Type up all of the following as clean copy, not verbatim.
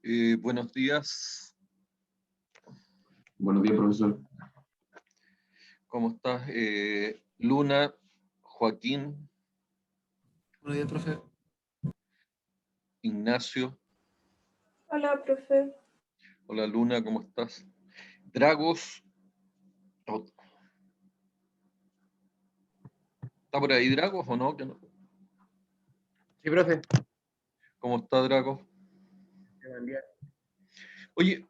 Buenos días. Buenos días, profesor. ¿Cómo estás? Luna, Joaquín, Buenos días, profe. Ignacio. Hola, profe. Hola, Luna, ¿cómo estás? Dragos. Oh. ¿Está por ahí Dragos o no? Sí, profe. ¿Cómo está Dragos? Buen día. Oye,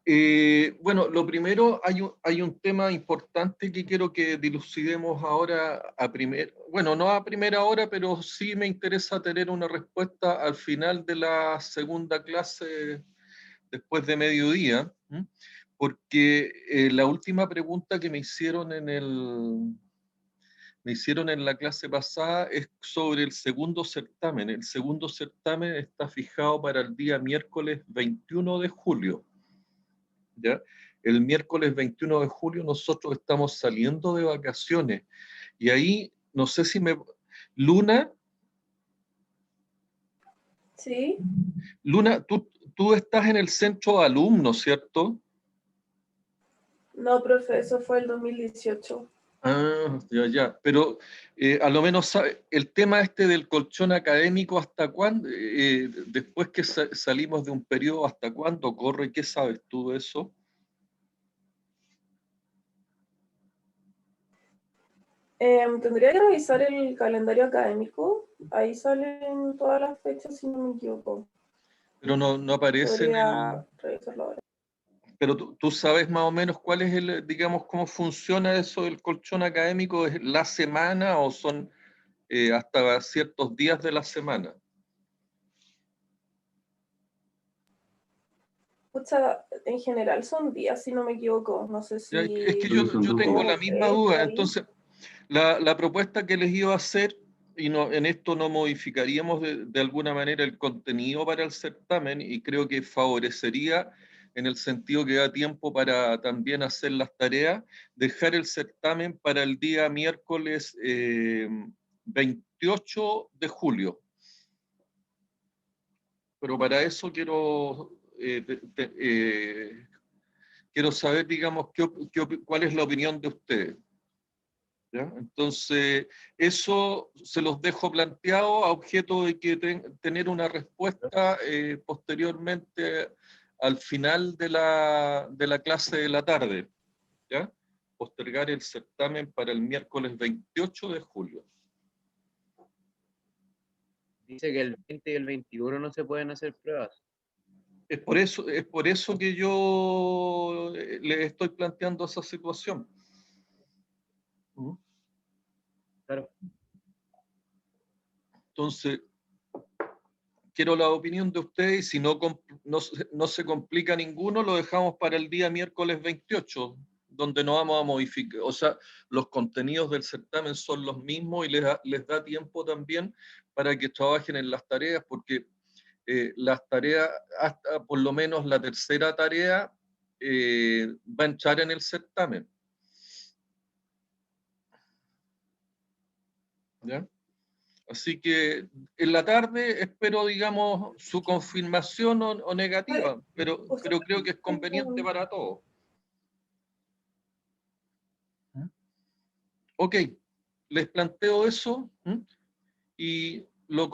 bueno, lo primero, hay un tema importante que quiero que dilucidemos ahora no a primera hora, pero sí me interesa tener una respuesta al final de la segunda clase después de mediodía, porque la última pregunta que me hicieron en la clase pasada es sobre el segundo certamen. El segundo certamen está fijado para el día miércoles 21 de julio. ¿Ya? El miércoles 21 de julio nosotros estamos saliendo de vacaciones y ahí, no sé si Luna, ¿Sí? Luna, tú estás en el centro de alumnos, ¿cierto? No, profe, eso fue el 2018. Ah, ya. Pero a lo menos sabe, el tema este del colchón académico, ¿hasta cuándo? Después que salimos de un periodo, ¿hasta cuándo corre? ¿Qué sabes tú de eso? Tendría que revisar el calendario académico. Ahí salen todas las fechas, si no me equivoco. Pero no aparece en el... Podría revisarlo ahora. Pero tú sabes más o menos cuál es digamos, cómo funciona eso del colchón académico. ¿Es la semana o son hasta ciertos días de la semana? Pucha, en general son días, si no me equivoco. No sé si... Es que yo tengo la misma duda. Entonces, la propuesta que les iba a hacer, y en esto no modificaríamos de alguna manera el contenido para el certamen, y creo que favorecería en el sentido que da tiempo para también hacer las tareas, dejar el certamen para el día miércoles 28 de julio. Pero para eso quiero saber, digamos, cuál es la opinión de ustedes. ¿Ya? Entonces, eso se los dejo planteado a objeto de que tener una respuesta posteriormente al final de la clase de la tarde. ¿Ya? Postergar el certamen para el miércoles 28 de julio. Dice que el 20 y el 21 no se pueden hacer pruebas. Es por eso que yo les estoy planteando esa situación. Claro. Entonces, quiero la opinión de ustedes y si no se complica ninguno, lo dejamos para el día miércoles 28, donde no vamos a modificar, o sea, los contenidos del certamen son los mismos y les da tiempo también para que trabajen en las tareas, porque las tareas, hasta por lo menos la tercera tarea, va a entrar en el certamen. ¿Ya? Así que en la tarde espero, digamos, su confirmación o negativa, pero creo que es conveniente para todos. Ok, les planteo eso y lo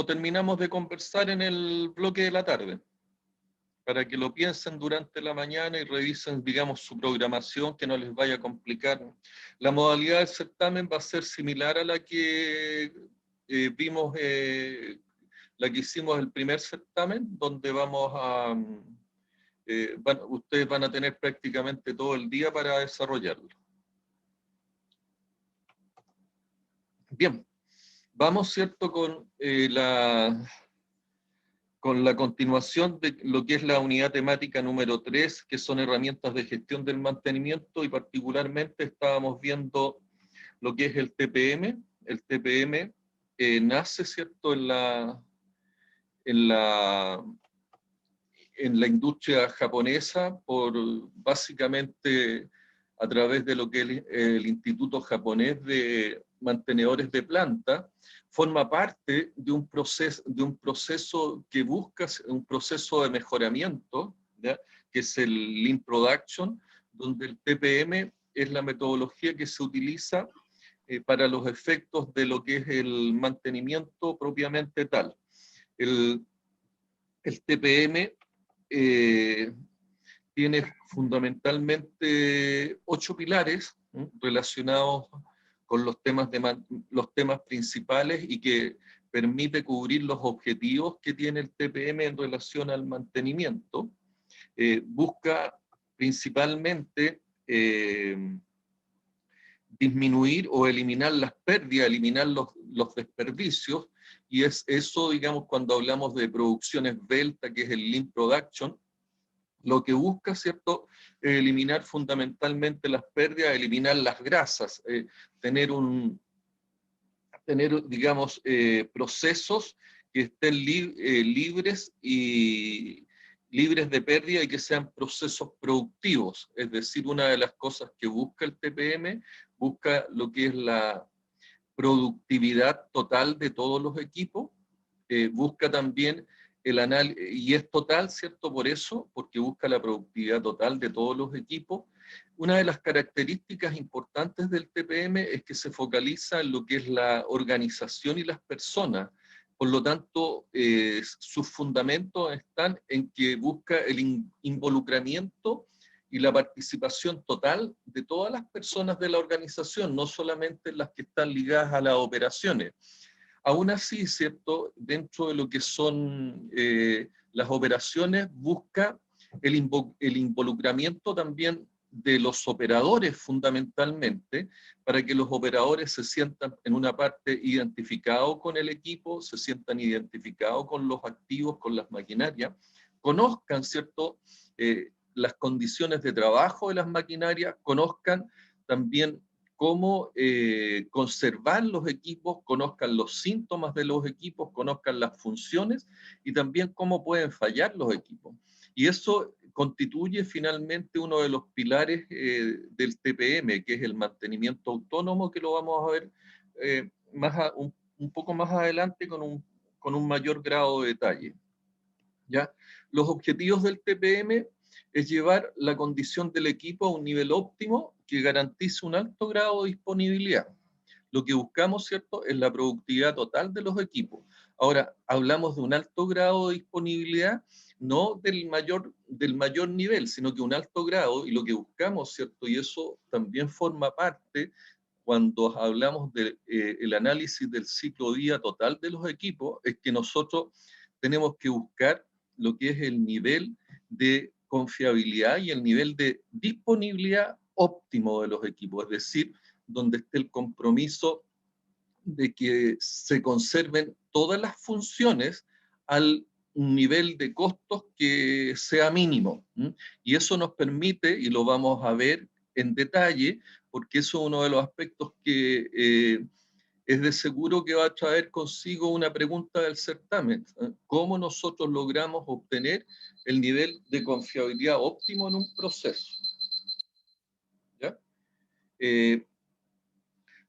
terminamos de conversar en el bloque de la tarde, para que lo piensen durante la mañana y revisen, digamos, su programación, que no les vaya a complicar. La modalidad del certamen va a ser similar a la que vimos, la que hicimos el primer certamen, donde ustedes van a tener prácticamente todo el día para desarrollarlo. Bien, vamos, ¿cierto?, con la continuación de lo que es la unidad temática número 3, que son herramientas de gestión del mantenimiento, y particularmente estábamos viendo lo que es el TPM. El TPM nace, ¿cierto?, en la industria japonesa por básicamente a través de lo que es el Instituto Japonés de Mantenedores de Planta, forma parte de un proceso que busca un proceso de mejoramiento, ¿ya? Que es el Lean Production, donde el TPM es la metodología que se utiliza para los efectos de lo que es el mantenimiento propiamente tal. El TPM tiene fundamentalmente 8 pilares relacionados con los temas principales y que permite cubrir los objetivos que tiene el TPM en relación al mantenimiento. Busca principalmente disminuir o eliminar las pérdidas, eliminar los desperdicios, y es eso, digamos, cuando hablamos de producciones Delta, que es el Lean Production, lo que busca, ¿cierto?, eliminar fundamentalmente las pérdidas, eliminar las grasas, tener, digamos, procesos que estén libres de pérdida y que sean procesos productivos. Es decir, una de las cosas que busca el TPM, busca lo que es la productividad total de todos los equipos, busca también el análisis, y es total, ¿cierto? Por eso, porque busca la productividad total de todos los equipos. Una de las características importantes del TPM es que se focaliza en lo que es la organización y las personas. Por lo tanto, sus fundamentos están en que busca el involucramiento y la participación total de todas las personas de la organización, no solamente las que están ligadas a las operaciones. Aún así, ¿cierto?, dentro de lo que son las operaciones, busca el involucramiento también de los operadores fundamentalmente, para que los operadores se sientan en una parte identificados con el equipo, se sientan identificados con los activos, con las maquinarias, conozcan, ¿cierto?, las condiciones de trabajo de las maquinarias, conozcan también cómo conservar los equipos, conozcan los síntomas de los equipos, conozcan las funciones y también cómo pueden fallar los equipos. Y eso constituye finalmente uno de los pilares del TPM, que es el mantenimiento autónomo, que lo vamos a ver un poco más adelante con un mayor grado de detalle. ¿Ya? Los objetivos del TPM es llevar la condición del equipo a un nivel óptimo que garantice un alto grado de disponibilidad. Lo que buscamos, ¿cierto?, es la productividad total de los equipos. Ahora, hablamos de un alto grado de disponibilidad, no del mayor nivel, sino que un alto grado, y lo que buscamos, ¿cierto?, y eso también forma parte cuando hablamos del análisis del ciclo de vida total de los equipos, es que nosotros tenemos que buscar lo que es el nivel de confiabilidad y el nivel de disponibilidad óptimo de los equipos, es decir, donde esté el compromiso de que se conserven todas las funciones al nivel de costos que sea mínimo. Y eso nos permite, y lo vamos a ver en detalle, porque eso es uno de los aspectos que es de seguro que va a traer consigo una pregunta del certamen. ¿Cómo nosotros logramos obtener el nivel de confiabilidad óptimo en un proceso? ¿Ya?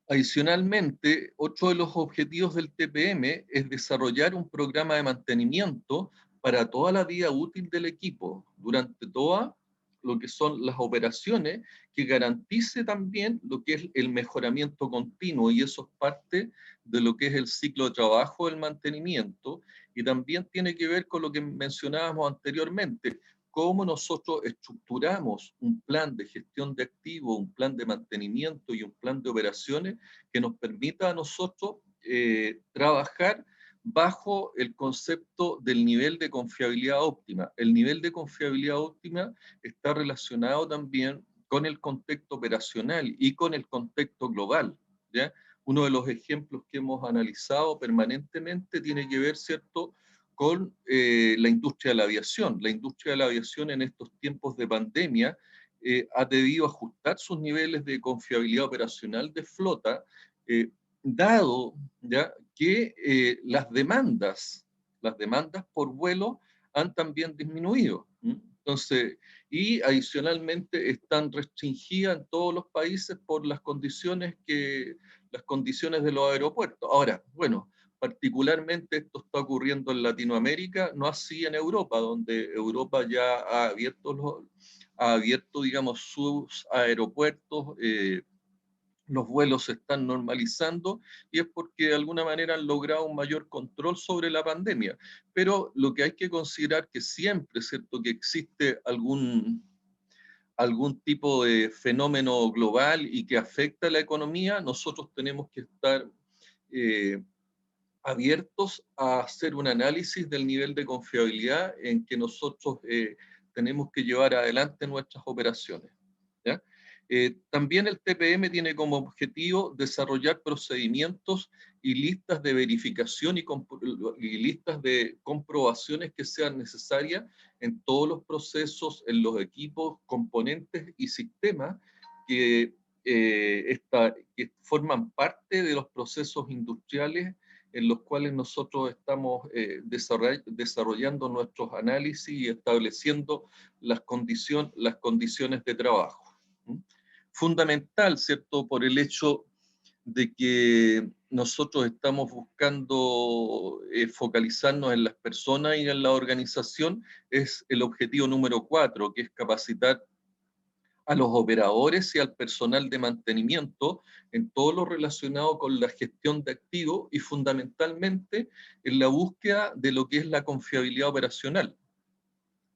Adicionalmente, otro de los objetivos del TPM es desarrollar un programa de mantenimiento para toda la vida útil del equipo, durante toda lo que son las operaciones, que garantice también lo que es el mejoramiento continuo, y eso es parte de lo que es el ciclo de trabajo del mantenimiento, y también tiene que ver con lo que mencionábamos anteriormente, cómo nosotros estructuramos un plan de gestión de activos, un plan de mantenimiento y un plan de operaciones que nos permita a nosotros trabajar bajo el concepto del nivel de confiabilidad óptima. El nivel de confiabilidad óptima está relacionado también con el contexto operacional y con el contexto global, ¿ya? Uno de los ejemplos que hemos analizado permanentemente tiene que ver, ¿cierto?, con la industria de la aviación. La industria de la aviación en estos tiempos de pandemia ha debido ajustar sus niveles de confiabilidad operacional de flota, dado ¿ya?, que las demandas por vuelo han también disminuido. Entonces, y adicionalmente están restringidas en todos los países por las condiciones de los aeropuertos. Ahora, bueno, particularmente esto está ocurriendo en Latinoamérica, no así en Europa, donde Europa ya ha abierto, digamos, sus aeropuertos, los vuelos se están normalizando y es porque de alguna manera han logrado un mayor control sobre la pandemia. Pero lo que hay que considerar que siempre, ¿cierto?, que existe algún tipo de fenómeno global y que afecta a la economía, nosotros tenemos que estar abiertos a hacer un análisis del nivel de confiabilidad en que nosotros tenemos que llevar adelante nuestras operaciones, ¿ya? También el TPM tiene como objetivo desarrollar procedimientos y listas de verificación y listas de comprobaciones que sean necesarias en todos los procesos, en los equipos, componentes y sistemas que, que forman parte de los procesos industriales en los cuales nosotros estamos desarrollando nuestros análisis y estableciendo las condiciones de trabajo. Fundamental, ¿cierto?, por el hecho de que nosotros estamos buscando focalizarnos en las personas y en la organización, es el objetivo número 4, que es capacitar a los operadores y al personal de mantenimiento en todo lo relacionado con la gestión de activos y fundamentalmente en la búsqueda de lo que es la confiabilidad operacional.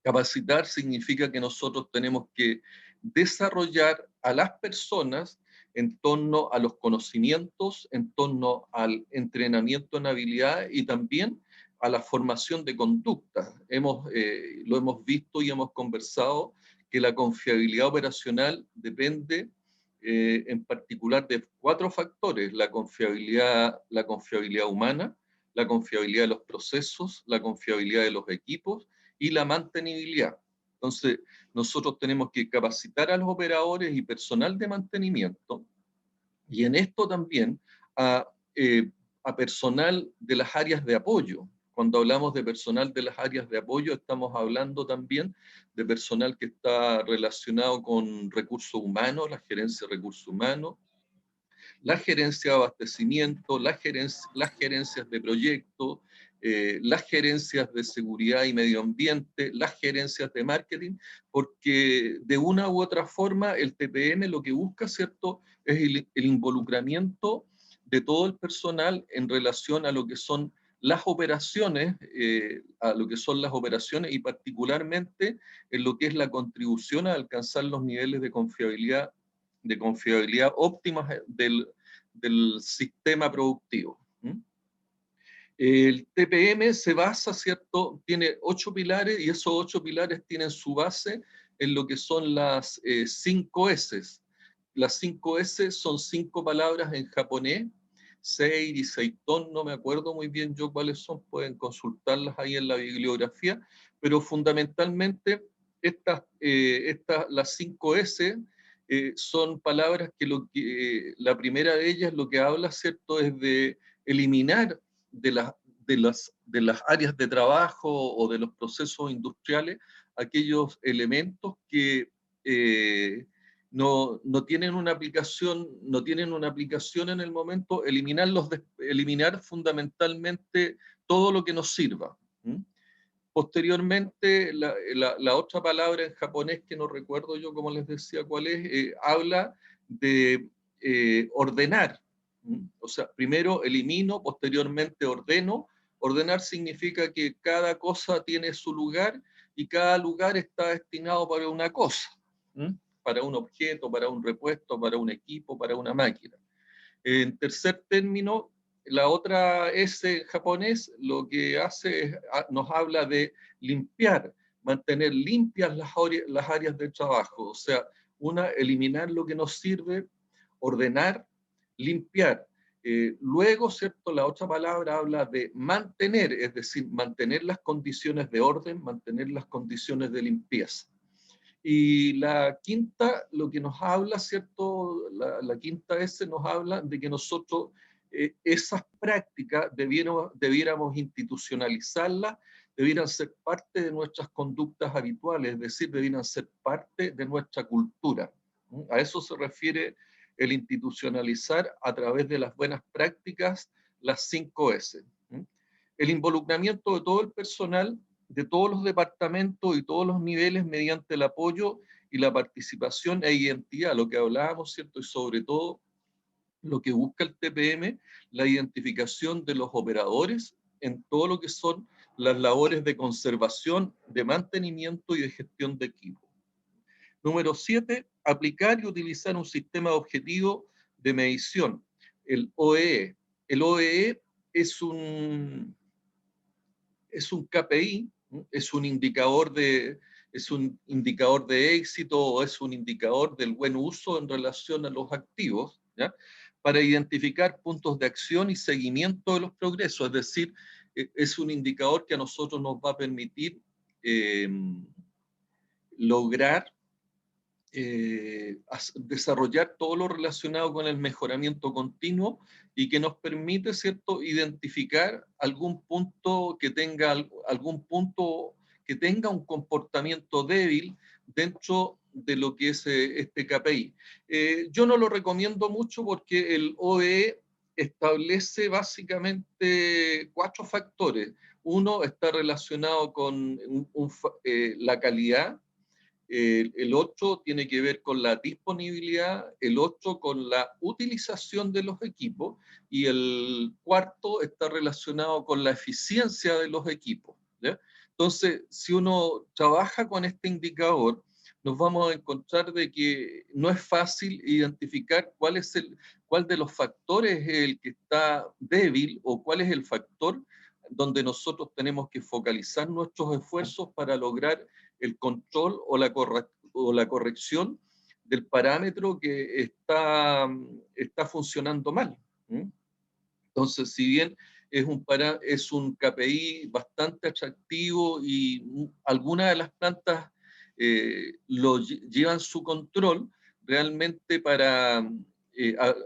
Capacitar significa que nosotros tenemos que desarrollar a las personas en torno a los conocimientos, en torno al entrenamiento en habilidad y también a la formación de conducta. Lo hemos visto y hemos conversado que la confiabilidad operacional depende en particular de 4 factores: la confiabilidad humana, la confiabilidad de los procesos, la confiabilidad de los equipos y la mantenibilidad. Entonces, nosotros tenemos que capacitar a los operadores y personal de mantenimiento, y en esto también a personal de las áreas de apoyo. Cuando hablamos de personal de las áreas de apoyo, estamos hablando también de personal que está relacionado con recursos humanos, la gerencia de recursos humanos, la gerencia de abastecimiento, las gerencias de proyectos, las gerencias de seguridad y medio ambiente, las gerencias de marketing, porque de una u otra forma el TPM lo que busca, ¿cierto?, es el involucramiento de todo el personal en relación a lo que son las operaciones, y particularmente en lo que es la contribución a alcanzar los niveles de confiabilidad óptimas del sistema productivo. El TPM se basa, ¿cierto?, tiene 8 pilares y esos 8 pilares tienen su base en lo que son las 5 S. Las 5 S son 5 palabras en japonés, Seiri, Seiton, no me acuerdo muy bien yo cuáles son, pueden consultarlas ahí en la bibliografía, pero fundamentalmente las 5 S son palabras que la primera de ellas lo que habla, ¿cierto?, es de eliminar de las áreas de trabajo o de los procesos industriales aquellos elementos que no tienen una aplicación en el momento, eliminar fundamentalmente todo lo que nos sirva. Posteriormente, la otra palabra en japonés, que no recuerdo yo, como les decía cuál es, habla de ordenar. O sea, primero elimino, posteriormente ordeno. Ordenar significa que cada cosa tiene su lugar y cada lugar está destinado para una cosa, para un objeto, para un repuesto, para un equipo, para una máquina. En tercer término, la otra S en japonés lo que hace es, nos habla de limpiar, mantener limpias las áreas de trabajo, o sea, eliminar lo que nos sirve, ordenar, limpiar. Luego, ¿cierto?, la otra palabra habla de mantener, es decir, mantener las condiciones de orden, mantener las condiciones de limpieza. Y la quinta, lo que nos habla, ¿cierto? La quinta S nos habla de que nosotros esas prácticas debiéramos institucionalizarlas debieran ser parte de nuestras conductas habituales, es decir, debieran ser parte de nuestra cultura. A eso se refiere el institucionalizar a través de las buenas prácticas, las 5S. El involucramiento de todo el personal, de todos los departamentos y todos los niveles mediante el apoyo y la participación e identidad, lo que hablábamos, ¿cierto? Y sobre todo lo que busca el TPM, la identificación de los operadores en todo lo que son las labores de conservación, de mantenimiento y de gestión de equipo. Número 7, aplicar y utilizar un sistema objetivo de medición, el OEE. El OEE es un KPI, es un indicador de éxito o es un indicador del buen uso en relación a los activos, ¿ya? Para identificar puntos de acción y seguimiento de los progresos, es decir, es un indicador que a nosotros nos va a permitir lograr desarrollar todo lo relacionado con el mejoramiento continuo y que nos permite, ¿cierto?, identificar algún punto que tenga un comportamiento débil dentro de lo que es este KPI. Yo no lo recomiendo mucho porque el OEE establece básicamente 4 factores. Uno está relacionado con la calidad. El otro tiene que ver con la disponibilidad, el otro con la utilización de los equipos y el cuarto está relacionado con la eficiencia de los equipos, ¿ya? Entonces, si uno trabaja con este indicador, nos vamos a encontrar de que no es fácil identificar cuál de los factores es el que está débil o cuál es el factor donde nosotros tenemos que focalizar nuestros esfuerzos para lograr el control o la corrección del parámetro que está funcionando mal. Entonces, si bien es un KPI bastante atractivo y algunas de las plantas lo llevan su control, realmente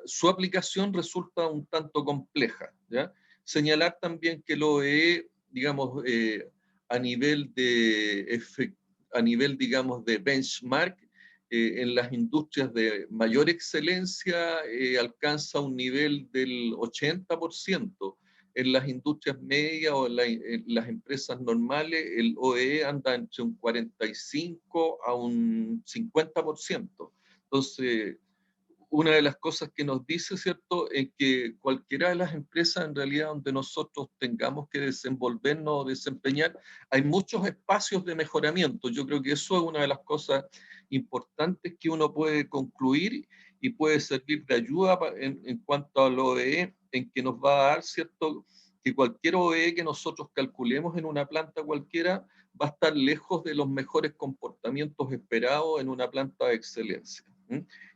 su aplicación resulta un tanto compleja, ¿ya? Señalar también que el OEE, digamos, a nivel, digamos, de benchmark, en las industrias de mayor excelencia alcanza un nivel del 80%. En las industrias medias o en las empresas normales, el OEE anda entre un 45 a un 50%. Entonces, una de las cosas que nos dice, ¿cierto?, es que cualquiera de las empresas en realidad donde nosotros tengamos que desenvolvernos o desempeñar, hay muchos espacios de mejoramiento. Yo creo que eso es una de las cosas importantes que uno puede concluir y puede servir de ayuda en cuanto al OEE, en que nos va a dar, ¿cierto?, que cualquier OEE que nosotros calculemos en una planta cualquiera va a estar lejos de los mejores comportamientos esperados en una planta de excelencia.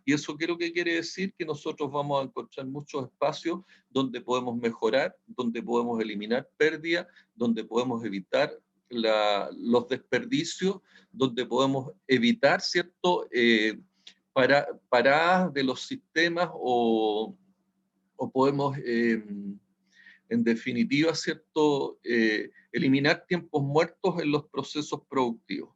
Y eso creo que quiere decir que nosotros vamos a encontrar muchos espacios donde podemos mejorar, donde podemos eliminar pérdidas, donde podemos evitar los desperdicios, donde podemos evitar, ¿cierto?, paradas de los sistemas o podemos, en definitiva, ¿cierto?, eliminar tiempos muertos en los procesos productivos.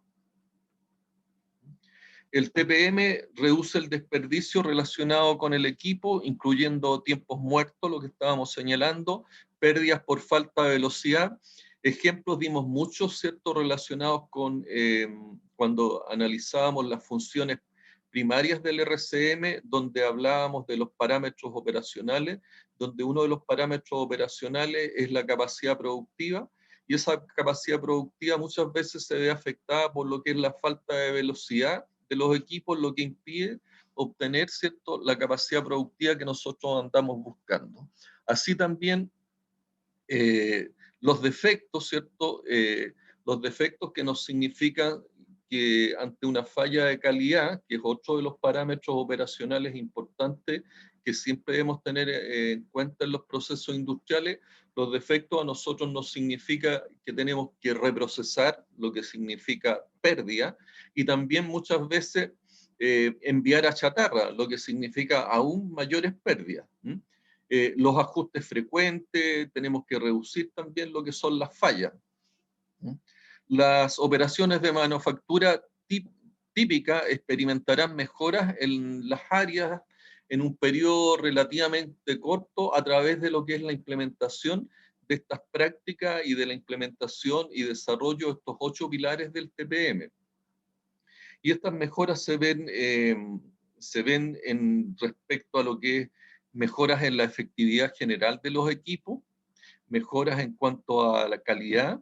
El TPM reduce el desperdicio relacionado con el equipo, incluyendo tiempos muertos, lo que estábamos señalando, pérdidas por falta de velocidad. Ejemplos dimos muchos, ¿cierto?, relacionados con cuando analizábamos las funciones primarias del RCM, donde hablábamos de los parámetros operacionales, donde uno de los parámetros operacionales es la capacidad productiva, y esa capacidad productiva muchas veces se ve afectada por lo que es la falta de velocidad de los equipos, lo que impide obtener, ¿cierto?, la capacidad productiva que nosotros andamos buscando. Así también los defectos, ¿cierto?, los defectos que nos significan que ante una falla de calidad, que es otro de los parámetros operacionales importantes que siempre debemos tener en cuenta en los procesos industriales, los defectos a nosotros nos significa que tenemos que reprocesar, lo que significa pérdida, y también muchas veces enviar a chatarra, lo que significa aún mayores pérdidas. Los ajustes frecuentes, tenemos que reducir también lo que son las fallas. Las operaciones de manufactura típica experimentarán mejoras en las áreas en un periodo relativamente corto a través de lo que es la implementación de estas prácticas y de la implementación y desarrollo de estos 8 pilares del TPM. Y estas mejoras se ven en respecto a lo que es mejoras en la efectividad general de los equipos, mejoras en cuanto a la calidad,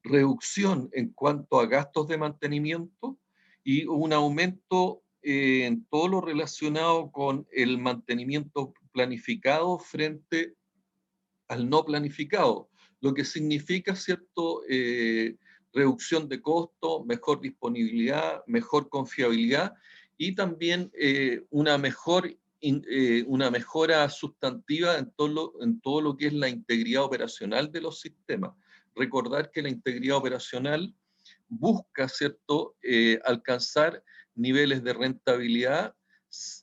reducción en cuanto a gastos de mantenimiento y un aumento en todo lo relacionado con el mantenimiento planificado frente al no planificado, lo que significa, ¿cierto?, reducción de costo, mejor disponibilidad, mejor confiabilidad y también una mejora sustantiva en todo lo que es la integridad operacional de los sistemas. Recordar que la integridad operacional busca, ¿cierto?, alcanzar niveles de rentabilidad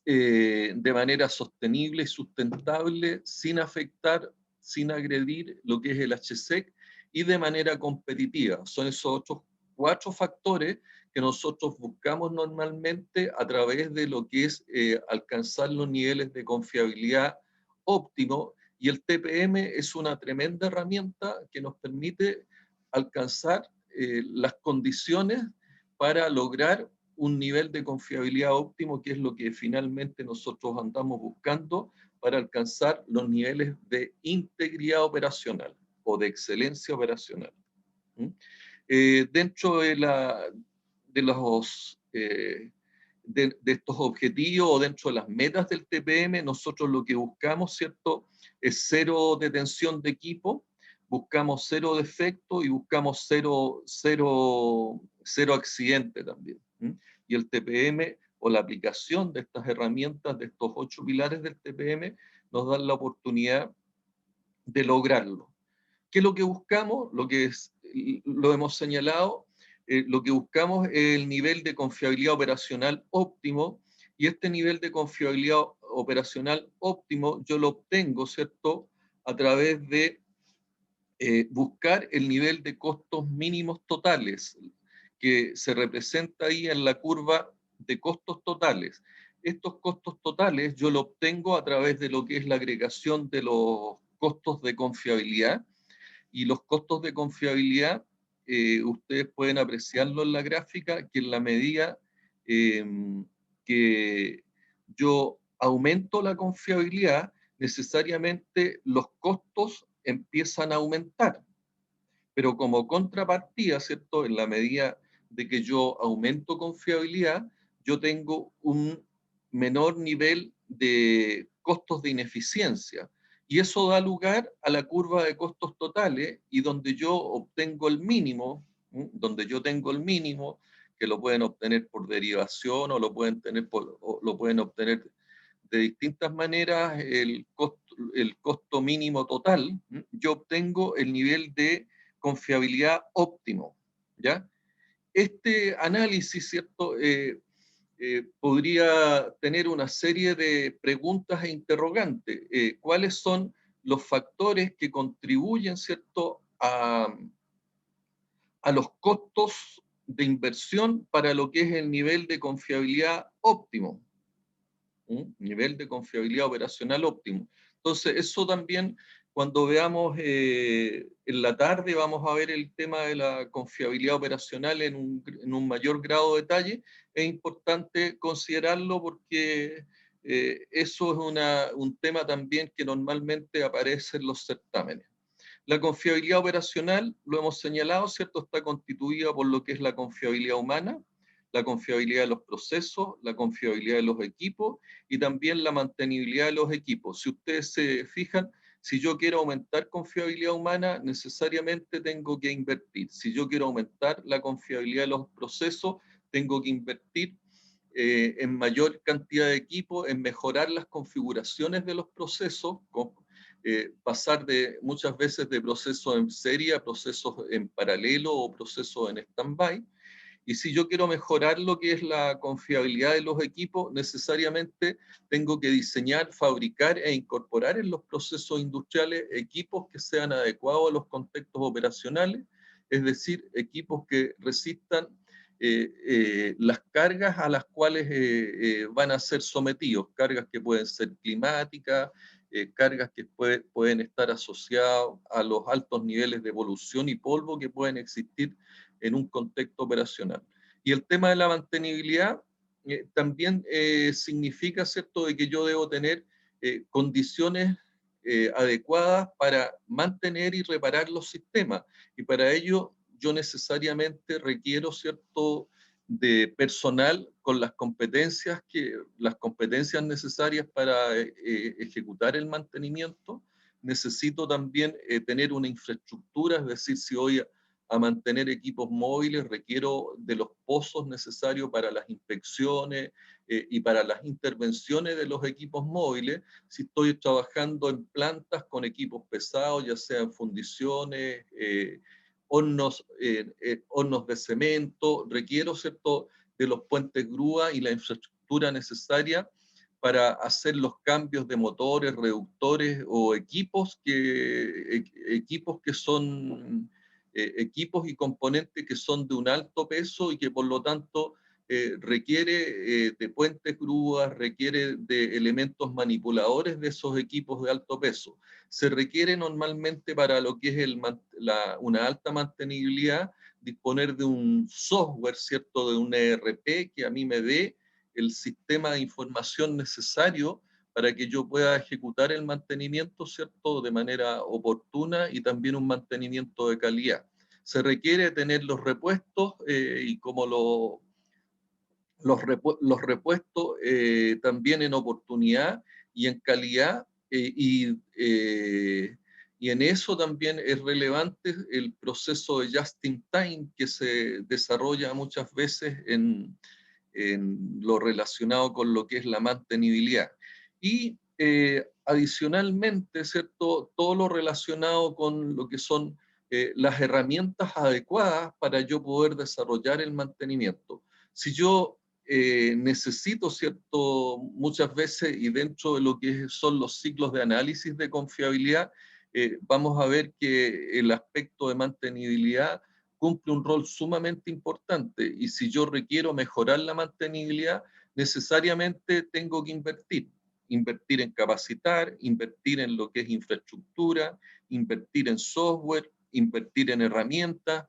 de manera sostenible y sustentable, sin afectar, sin agredir lo que es el HSEC y de manera competitiva. Son esos otros 4 factores que nosotros buscamos normalmente a través de lo que es alcanzar los niveles de confiabilidad óptimo, y el TPM es una tremenda herramienta que nos permite alcanzar las condiciones para lograr un nivel de confiabilidad óptimo, que es lo que finalmente nosotros andamos buscando para alcanzar los niveles de integridad operacional o de excelencia operacional. Dentro de estos objetivos o dentro de las metas del TPM, nosotros lo que buscamos, ¿cierto?, es 0 detención de equipo, buscamos 0 defecto y buscamos 0 accidente también. Y el TPM o la aplicación de estas herramientas, de estos 8 pilares del TPM, nos dan la oportunidad de lograrlo. ¿Qué es lo que buscamos? Lo hemos señalado, lo que buscamos es el nivel de confiabilidad operacional óptimo, y este nivel de confiabilidad operacional óptimo yo lo obtengo, ¿cierto?, a través de buscar el nivel de costos mínimos totales, que se representa ahí en la curva de costos totales. Estos costos totales yo lo obtengo a través de lo que es la agregación de los costos de confiabilidad, y los costos de confiabilidad, ustedes pueden apreciarlo en la gráfica, que en la medida que yo aumento la confiabilidad, necesariamente los costos empiezan a aumentar. Pero como contrapartida, ¿cierto?, en la medida de que yo aumento confiabilidad, yo tengo un menor nivel de costos de ineficiencia. Y eso da lugar a la curva de costos totales, y donde yo obtengo el mínimo, que lo pueden obtener por derivación o lo pueden obtener de distintas maneras, el costo mínimo total, yo obtengo el nivel de confiabilidad óptimo, ¿ya? Este análisis, ¿cierto?, podría tener una serie de preguntas e interrogantes. ¿Cuáles son los factores que contribuyen, ¿cierto?, a los costos de inversión para lo que es el nivel de confiabilidad óptimo? Nivel de confiabilidad operacional óptimo. Entonces, eso también, cuando veamos en la tarde, vamos a ver el tema de la confiabilidad operacional en un mayor grado de detalle. Es importante considerarlo porque eso es un tema también que normalmente aparece en los certámenes. La confiabilidad operacional, lo hemos señalado, ¿cierto?, está constituida por lo que es la confiabilidad humana, la confiabilidad de los procesos, la confiabilidad de los equipos y también la mantenibilidad de los equipos. Si ustedes se fijan, si yo quiero aumentar confiabilidad humana, necesariamente tengo que invertir. Si yo quiero aumentar la confiabilidad de los procesos, tengo que invertir en mayor cantidad de equipos, en mejorar las configuraciones de los procesos, pasar muchas veces de procesos en serie a procesos en paralelo o procesos en stand-by. Y si yo quiero mejorar lo que es la confiabilidad de los equipos, necesariamente tengo que diseñar, fabricar e incorporar en los procesos industriales equipos que sean adecuados a los contextos operacionales, es decir, equipos que resistan las cargas a las cuales van a ser sometidos, cargas que pueden ser climáticas, cargas que pueden estar asociadas a los altos niveles de polución y polvo que pueden existir en un contexto operacional. Y el tema de la mantenibilidad también significa, ¿cierto?, de que yo debo tener condiciones adecuadas para mantener y reparar los sistemas. Y para ello yo necesariamente requiero, ¿cierto?, de personal con las competencias necesarias para ejecutar el mantenimiento. Necesito también tener una infraestructura, es decir, si voy a mantener equipos móviles, requiero de los pozos necesarios para las inspecciones y para las intervenciones de los equipos móviles. Si estoy trabajando en plantas con equipos pesados, ya sean fundiciones, hornos de cemento, requiero, ¿cierto?, de los puentes grúa y la infraestructura necesaria para hacer los cambios de motores, reductores o equipos que son equipos y componentes que son de un alto peso y que por lo tanto requiere de puentes grúas, requiere de elementos manipuladores de esos equipos de alto peso. Se requiere normalmente para lo que es una alta mantenibilidad disponer de un software, ¿cierto?, de un ERP que a mí me dé el sistema de información necesario para que yo pueda ejecutar el mantenimiento, ¿cierto?, de manera oportuna y también un mantenimiento de calidad. Se requiere tener los repuestos y como los repuestos también en oportunidad y en calidad y en eso también es relevante el proceso de just in time que se desarrolla muchas veces en lo relacionado con lo que es la mantenibilidad. Y adicionalmente, ¿cierto?, todo lo relacionado con lo que son las herramientas adecuadas para yo poder desarrollar el mantenimiento. Si yo necesito, ¿cierto?, muchas veces y dentro de lo que son los ciclos de análisis de confiabilidad, vamos a ver que el aspecto de mantenibilidad cumple un rol sumamente importante y si yo requiero mejorar la mantenibilidad, necesariamente tengo que invertir en capacitar, invertir en lo que es infraestructura, invertir en software, invertir en herramientas,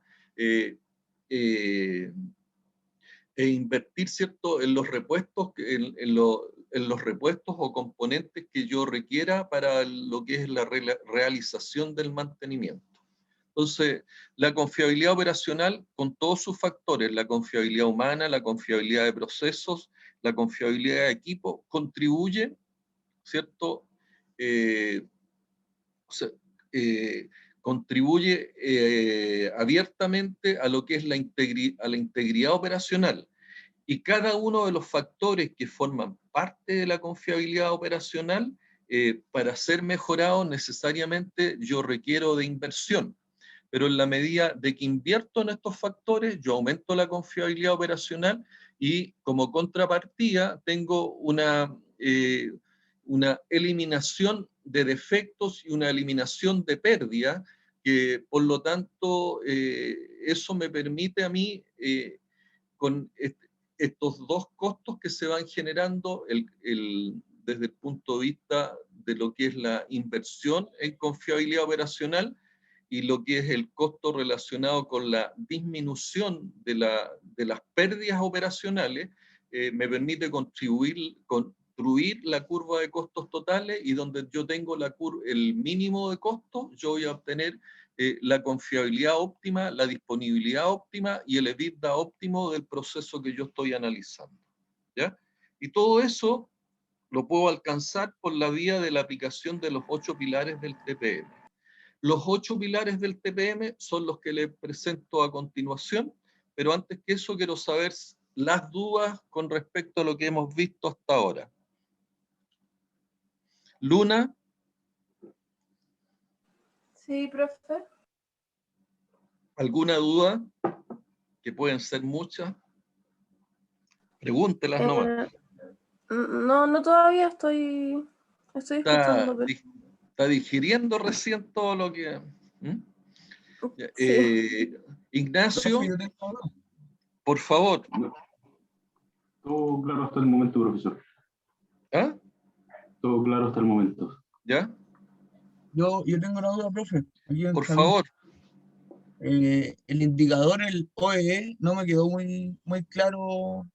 e invertir, ¿cierto?, en los repuestos, en los repuestos o componentes que yo requiera para lo que es la realización del mantenimiento. Entonces, la confiabilidad operacional con todos sus factores, la confiabilidad humana, la confiabilidad de procesos, la confiabilidad de equipo, contribuye, ¿cierto?, contribuye abiertamente a lo que es la integridad operacional. Y cada uno de los factores que forman parte de la confiabilidad operacional, para ser mejorado necesariamente yo requiero de inversión. Pero en la medida de que invierto en estos factores, yo aumento la confiabilidad operacional y como contrapartida tengo una eliminación de defectos y una eliminación de pérdida, que por lo tanto eso me permite a mí, con estos dos costos que se van generando desde el punto de vista de lo que es la inversión en confiabilidad operacional, y lo que es el costo relacionado con la disminución de las pérdidas operacionales, me permite construir la curva de costos totales y donde yo tengo el mínimo de costos, yo voy a obtener la confiabilidad óptima, la disponibilidad óptima y el EBITDA óptimo del proceso que yo estoy analizando, ¿ya? Y todo eso lo puedo alcanzar por la vía de la aplicación de los 8 pilares del TPM. Los 8 pilares del TPM son los que les presento a continuación, pero antes que eso quiero saber las dudas con respecto a lo que hemos visto hasta ahora. Luna. Sí, profe. ¿Alguna duda? Que pueden ser muchas. Pregúntelas nomás. No todavía estoy escuchando. Está digiriendo recién todo lo que... Sí. Ignacio, Profe, yo tengo una duda. por favor. Todo claro hasta el momento, profesor. ¿Ah? Todo claro hasta el momento. ¿Ya? Yo tengo una duda, profe. Aquí en Por Javier. favor. El indicador, el OEE, no me quedó muy claro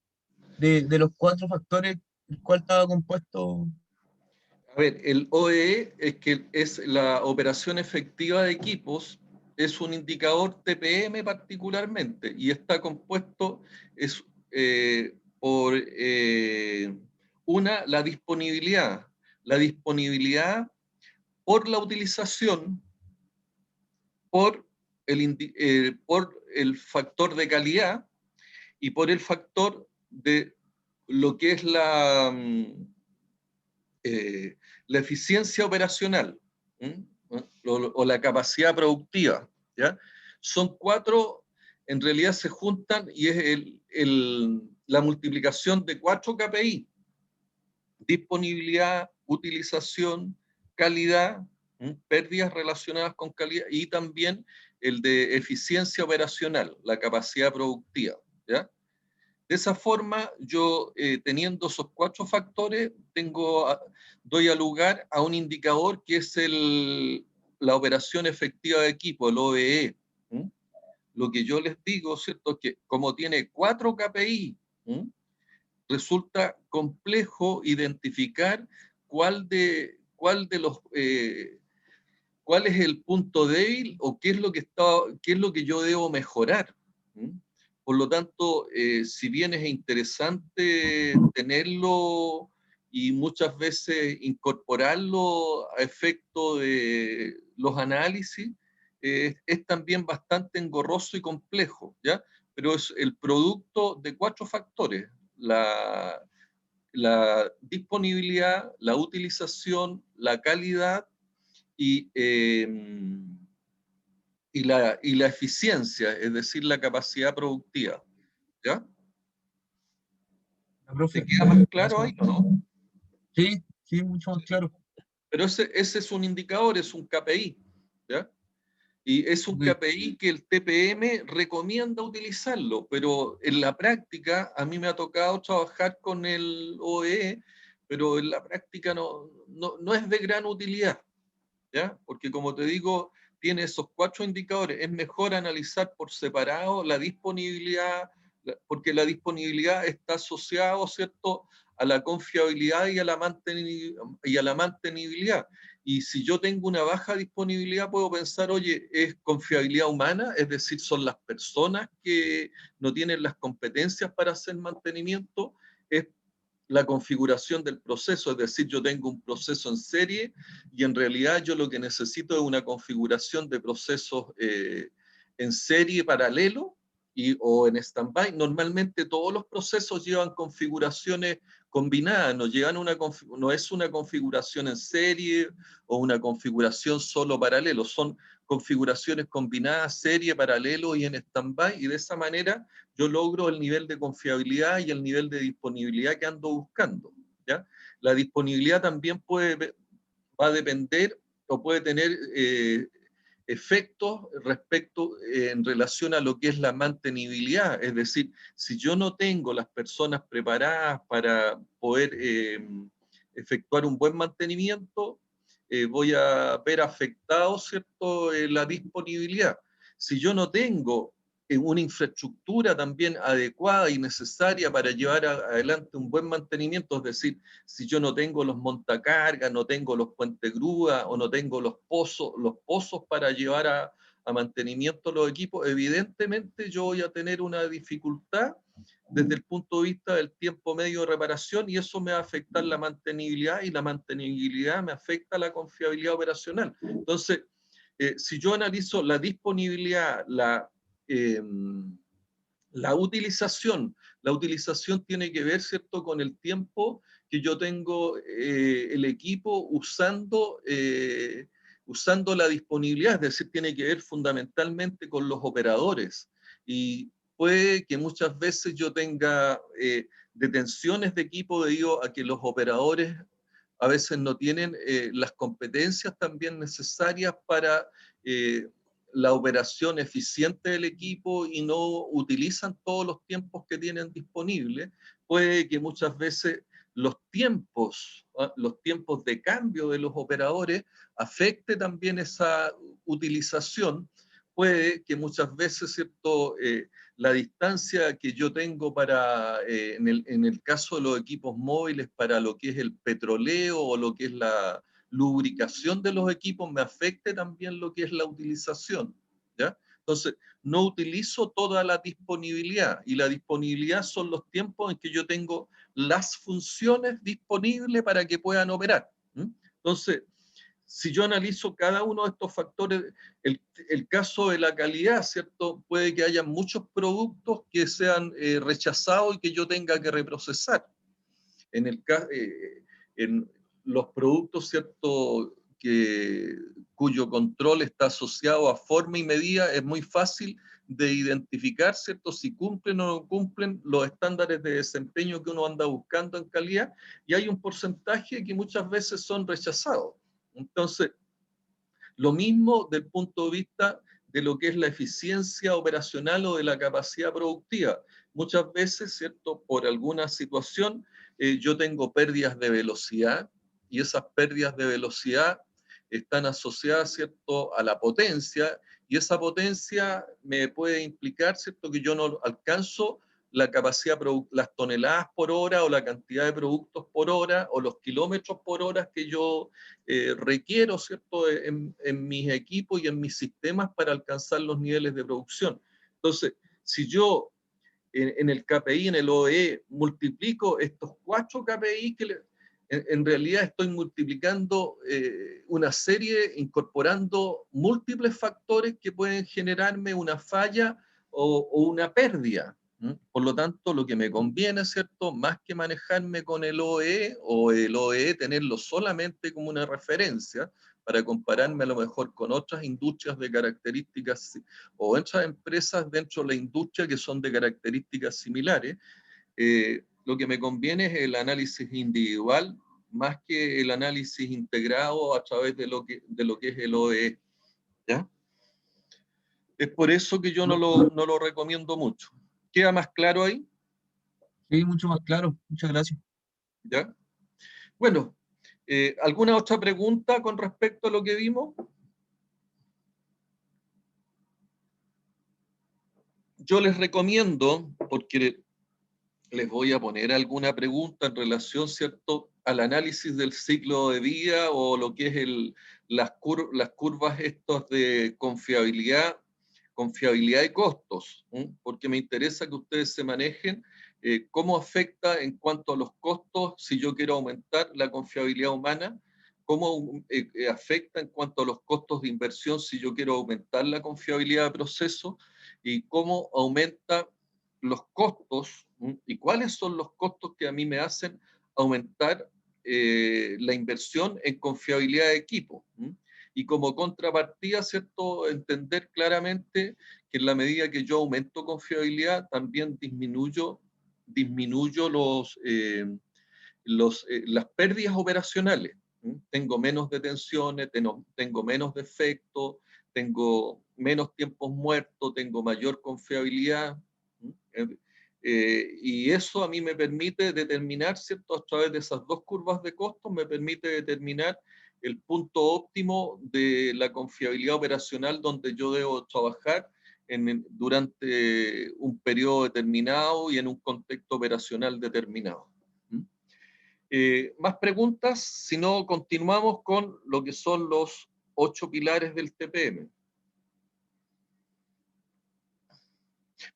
de los 4 factores, el cual estaba compuesto. A ver, el OEE es que es la operación efectiva de equipos, es un indicador TPM particularmente, y está compuesto por la disponibilidad por la utilización, por el factor de calidad y por el factor de lo que es la eficiencia operacional, o la capacidad productiva, ¿ya? Son 4, en realidad se juntan y es la multiplicación de 4 KPI: disponibilidad, utilización, calidad, pérdidas relacionadas con calidad, y también el de eficiencia operacional, la capacidad productiva, ¿ya? De esa forma, yo teniendo esos 4 factores, doy lugar a un indicador que es la operación efectiva de equipo, el OEE. Lo que yo les digo, ¿cierto?, que como tiene 4 KPI, resulta complejo identificar cuál es el punto débil o qué es lo que yo debo mejorar. Por lo tanto, si bien es interesante tenerlo y muchas veces incorporarlo a efecto de los análisis, es también bastante engorroso y complejo, ¿ya? Pero es el producto de 4 factores: la disponibilidad, la utilización, la calidad y la eficiencia, es decir, la capacidad productiva. ¿Ya? Profe, ¿Te queda más claro ahí gracias. o no? Sí, mucho más claro. Pero ese es un indicador, es un KPI, ¿ya? Y es un Ok. KPI que el TPM recomienda utilizarlo, pero en la práctica, a mí me ha tocado trabajar con el OEE, pero en la práctica no es de gran utilidad, ¿ya? Porque como te digo, tiene esos 4 indicadores. Es mejor analizar por separado la disponibilidad, porque la disponibilidad está asociada, ¿cierto?, a la confiabilidad y a la mantenibilidad. Y si yo tengo una baja disponibilidad, puedo pensar, oye, es confiabilidad humana, es decir, son las personas que no tienen las competencias para hacer mantenimiento, es la configuración del proceso, es decir, yo tengo un proceso en serie y en realidad yo lo que necesito es una configuración de procesos en serie paralelo o en stand-by. Normalmente todos los procesos llevan configuraciones combinadas, no es una configuración en serie o una configuración solo paralelo, son configuraciones combinadas, serie, paralelo y en stand-by, y de esa manera yo logro el nivel de confiabilidad y el nivel de disponibilidad que ando buscando, ¿ya? La disponibilidad también va a depender o puede tener efectos en relación a lo que es la mantenibilidad. Es decir, si yo no tengo las personas preparadas para poder efectuar un buen mantenimiento, voy a ver afectado, ¿cierto?, la disponibilidad. Si yo no tengo una infraestructura también adecuada y necesaria para llevar adelante un buen mantenimiento, es decir, si yo no tengo los montacargas, no tengo los puentes grúa o no tengo los pozos para llevar a mantenimiento los equipos, evidentemente yo voy a tener una dificultad desde el punto de vista del tiempo medio de reparación, y eso me va a afectar la mantenibilidad, y la mantenibilidad me afecta la confiabilidad operacional. Entonces, si yo analizo la disponibilidad, la utilización tiene que ver, ¿cierto?, con el tiempo que yo tengo el equipo usando la disponibilidad, es decir, tiene que ver fundamentalmente con los operadores. Y puede que muchas veces yo tenga detenciones de equipo debido a que los operadores a veces no tienen las competencias también necesarias para la operación eficiente del equipo y no utilizan todos los tiempos que tienen disponibles, puede que muchas veces los tiempos de cambio de los operadores afecte también esa utilización. Puede que muchas veces, ¿cierto? La distancia que yo tengo para, en el caso de los equipos móviles, para lo que es el petroleo o lo que es la lubricación de los equipos, me afecte también lo que es la utilización, ¿ya? Entonces, no utilizo toda la disponibilidad, y la disponibilidad son los tiempos en que yo tengo las funciones disponibles para que puedan operar. Entonces, si yo analizo cada uno de estos factores, el caso de la calidad, ¿cierto? Puede que haya muchos productos que sean rechazados y que yo tenga que reprocesar. En los productos, ¿cierto? Cuyo control está asociado a forma y medida, es muy fácil de identificar, ¿cierto? Si cumplen o no cumplen los estándares de desempeño que uno anda buscando en calidad, y hay un porcentaje que muchas veces son rechazados. Entonces, lo mismo del punto de vista de lo que es la eficiencia operacional o de la capacidad productiva. Muchas veces, ¿cierto? Por alguna situación, yo tengo pérdidas de velocidad, y esas pérdidas de velocidad están asociadas, ¿cierto?, a la potencia, y esa potencia me puede implicar, ¿cierto?, que yo no alcanzo la capacidad, las toneladas por hora o la cantidad de productos por hora o los kilómetros por hora que yo requiero, ¿cierto?, en mis equipos y en mis sistemas para alcanzar los niveles de producción. Entonces, si yo en el KPI, en el OE, multiplico estos 4 KPI, en realidad estoy multiplicando una serie, incorporando múltiples factores que pueden generarme una falla o una pérdida. Por lo tanto, lo que me conviene, ¿cierto?, más que manejarme con el OE o el OE, tenerlo solamente como una referencia para compararme a lo mejor con otras industrias de características o otras empresas dentro de la industria que son de características similares. Lo que me conviene es el análisis individual más que el análisis integrado a través de lo que es el OE, ¿ya? Es por eso que yo no lo recomiendo mucho. ¿Queda más claro ahí? Sí, mucho más claro. Muchas gracias. ¿Ya? Bueno, ¿alguna otra pregunta con respecto a lo que vimos? Yo les recomiendo, porque les voy a poner alguna pregunta en relación, ¿cierto?, al análisis del ciclo de vida o lo que es las curvas estos de confiabilidad y costos, porque me interesa que ustedes se manejen cómo afecta en cuanto a los costos si yo quiero aumentar la confiabilidad humana, cómo afecta en cuanto a los costos de inversión si yo quiero aumentar la confiabilidad de procesos, y cómo aumenta los costos y cuáles son los costos que a mí me hacen aumentar la inversión en confiabilidad de equipo. Y como contrapartida, ¿cierto?, entender claramente que en la medida que yo aumento confiabilidad, también disminuyo las pérdidas operacionales. Tengo menos detenciones, tengo menos defectos, tengo menos tiempos muertos, tengo mayor confiabilidad. Y eso a mí me permite determinar, ¿cierto?, a través de esas dos curvas de costos, me permite determinar el punto óptimo de la confiabilidad operacional donde yo debo trabajar durante un periodo determinado y en un contexto operacional determinado. Más preguntas, si no continuamos con lo que son los 8 pilares del TPM.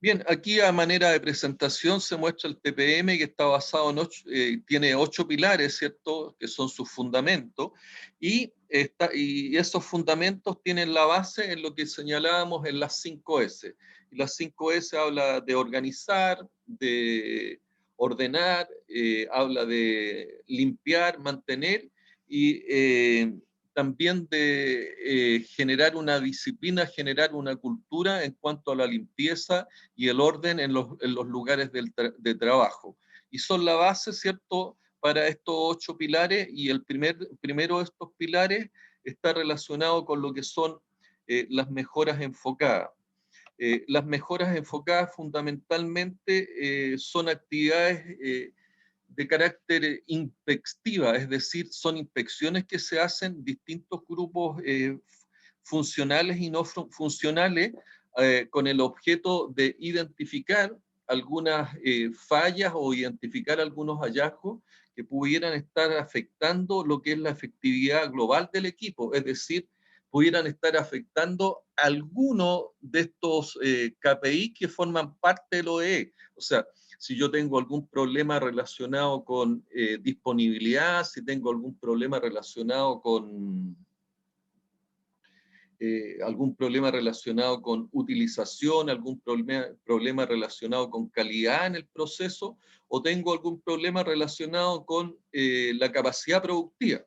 Bien, aquí a manera de presentación se muestra el TPM, que está basado en tiene 8 pilares, ¿cierto?, que son sus fundamentos, y esos fundamentos tienen la base en lo que señalábamos en las 5S. Y las 5S habla de organizar, de ordenar, habla de limpiar, mantener, y también de generar una disciplina, generar una cultura en cuanto a la limpieza y el orden en los lugares de trabajo. Y son la base, ¿cierto?, para estos 8 pilares, y el primero de estos pilares está relacionado con lo que son las mejoras enfocadas. Las mejoras enfocadas fundamentalmente son actividades de carácter inspectiva, es decir, son inspecciones que se hacen distintos grupos funcionales y no funcionales con el objeto de identificar algunas fallas o identificar algunos hallazgos que pudieran estar afectando lo que es la efectividad global del equipo, es decir, pudieran estar afectando alguno de estos KPI que forman parte del OEE. O sea, si yo tengo algún problema relacionado con disponibilidad, si tengo algún problema relacionado con utilización, algún problema relacionado con calidad en el proceso, o tengo algún problema relacionado con la capacidad productiva.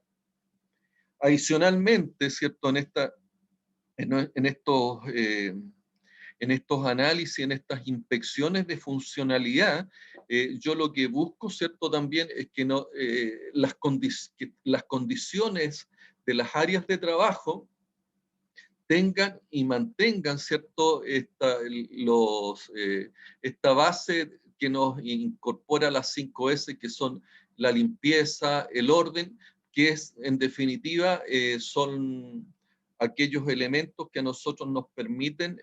Adicionalmente, ¿cierto? En estos análisis, en estas inspecciones de funcionalidad, yo lo que busco, ¿cierto? También es que, que las condiciones de las áreas de trabajo tengan y mantengan, ¿cierto? Esta base que nos incorpora las 5S, que son la limpieza, el orden, que es, en definitiva, son aquellos elementos que a nosotros nos permiten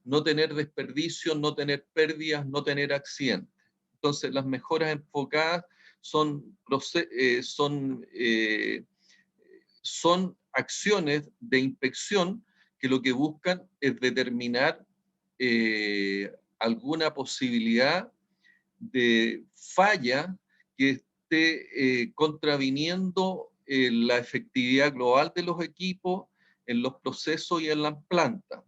no tener desperdicios, no tener pérdidas, no tener accidentes. Entonces, las mejoras enfocadas son acciones de inspección que lo que buscan es determinar alguna posibilidad de falla que esté contraviniendo la efectividad global de los equipos en los procesos y en las plantas.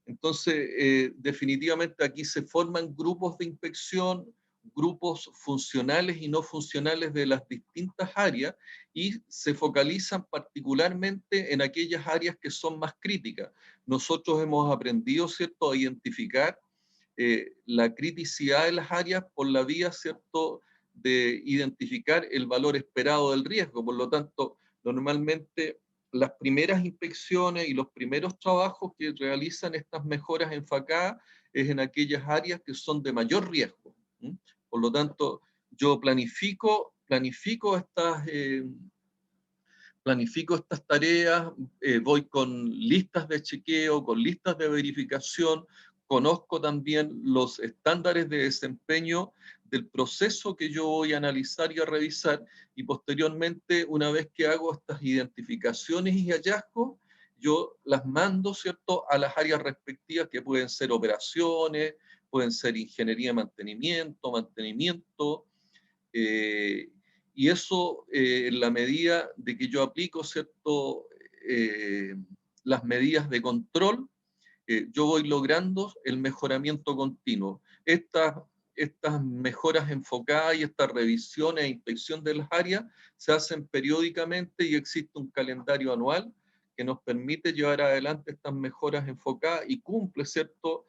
Entonces, definitivamente aquí se forman grupos de inspección, grupos funcionales y no funcionales de las distintas áreas, y se focalizan particularmente en aquellas áreas que son más críticas. Nosotros hemos aprendido, ¿cierto?, a identificar la criticidad de las áreas por la vía, ¿cierto?, de identificar el valor esperado del riesgo. Por lo tanto, normalmente las primeras inspecciones y los primeros trabajos que realizan estas mejoras enfocadas es en aquellas áreas que son de mayor riesgo. Por lo tanto, yo planifico estas tareas, voy con listas de chequeo, con listas de verificación, conozco también los estándares de desempeño del proceso que yo voy a analizar y a revisar, y posteriormente, una vez que hago estas identificaciones y hallazgos, yo las mando, ¿cierto?, a las áreas respectivas, que pueden ser operaciones, pueden ser ingeniería de mantenimiento, y eso, en la medida de que yo aplico, ¿cierto?, las medidas de control, yo voy logrando el mejoramiento continuo. Estas mejoras enfocadas y estas revisiones e inspección de las áreas se hacen periódicamente, y existe un calendario anual que nos permite llevar adelante estas mejoras enfocadas, y cumple, ¿cierto?,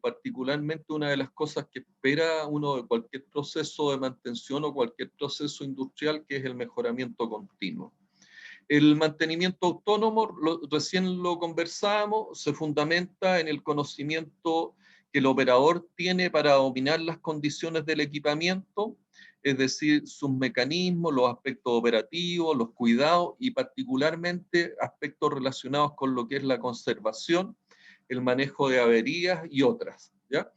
particularmente una de las cosas que espera uno de cualquier proceso de mantención o cualquier proceso industrial, que es el mejoramiento continuo. El mantenimiento autónomo, recién lo conversábamos, se fundamenta en el conocimiento que el operador tiene para dominar las condiciones del equipamiento, es decir, sus mecanismos, los aspectos operativos, los cuidados, y particularmente aspectos relacionados con lo que es la conservación, el manejo de averías y otras, ¿ya?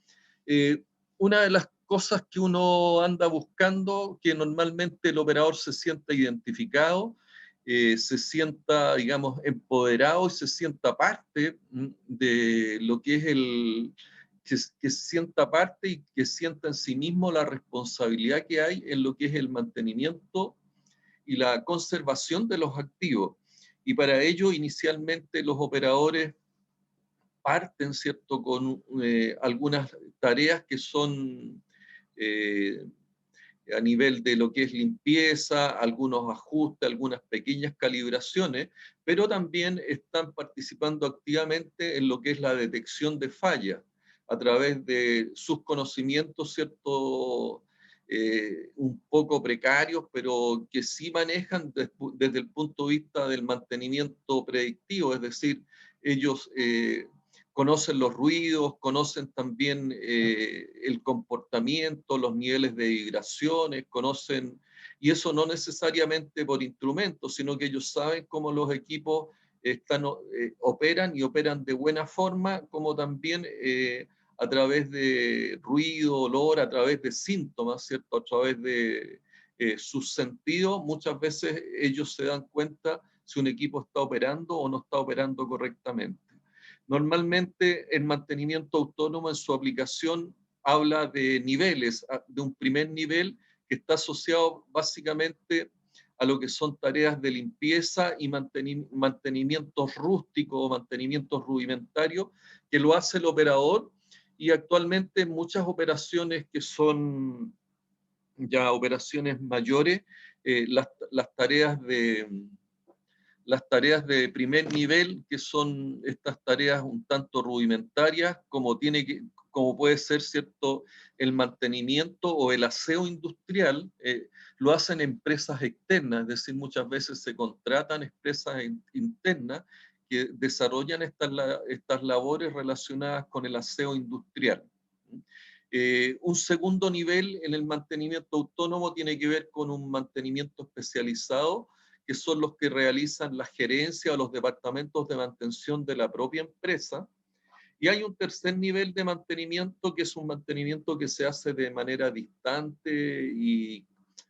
Una de las cosas que uno anda buscando, que normalmente el operador se sienta identificado, se sienta, digamos, empoderado y se sienta parte de lo que es que se sienta parte y que sienta en sí mismo la responsabilidad que hay en lo que es el mantenimiento y la conservación de los activos. Y para ello, inicialmente, los operadores parten, ¿cierto?, con algunas tareas que son a nivel de lo que es limpieza, algunos ajustes, algunas pequeñas calibraciones, pero también están participando activamente en lo que es la detección de fallas, a través de sus conocimientos, ¿cierto?, un poco precarios, pero que sí manejan desde el punto de vista del mantenimiento predictivo, es decir, ellos conocen los ruidos, conocen también el comportamiento, los niveles de vibraciones, conocen, y eso no necesariamente por instrumentos, sino que ellos saben cómo los equipos operan y operan de buena forma, como también a través de ruido, olor, a través de síntomas, ¿cierto? A través de sus sentidos, muchas veces ellos se dan cuenta si un equipo está operando o no está operando correctamente. Normalmente el mantenimiento autónomo en su aplicación habla de niveles, de un primer nivel que está asociado básicamente a lo que son tareas de limpieza y mantenimientos rústicos o mantenimientos rudimentarios, que lo hace el operador, y actualmente muchas operaciones que son ya operaciones mayores, las tareas de primer nivel, que son estas tareas un tanto rudimentarias, como puede ser, ¿cierto?, el mantenimiento o el aseo industrial, lo hacen empresas externas, es decir, muchas veces se contratan empresas internas que desarrollan estas labores relacionadas con el aseo industrial. Un segundo nivel en el mantenimiento autónomo tiene que ver con un mantenimiento especializado, que son los que realizan la gerencia o los departamentos de mantención de la propia empresa. Y hay un tercer nivel de mantenimiento, que es un mantenimiento que se hace de manera distante y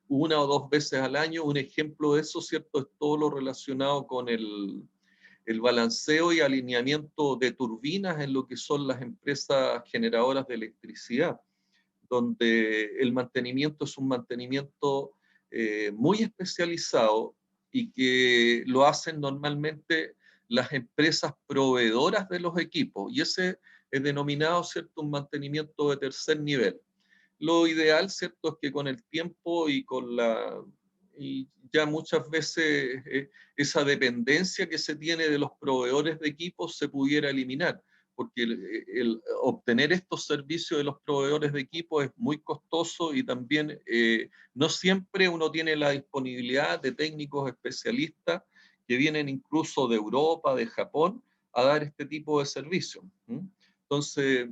1 o 2 veces al año. Un ejemplo de eso, ¿cierto?, es todo lo relacionado con el balanceo y alineamiento de turbinas en lo que son las empresas generadoras de electricidad, donde el mantenimiento es un mantenimiento muy especializado y que lo hacen normalmente las empresas proveedoras de los equipos, y ese es denominado, ¿cierto?, un mantenimiento de tercer nivel. Lo ideal, ¿cierto?, es que con el tiempo y ya muchas veces esa dependencia que se tiene de los proveedores de equipos se pudiera eliminar, porque el obtener estos servicios de los proveedores de equipos es muy costoso, y también no siempre uno tiene la disponibilidad de técnicos especialistas que vienen incluso de Europa, de Japón, a dar este tipo de servicios. Entonces,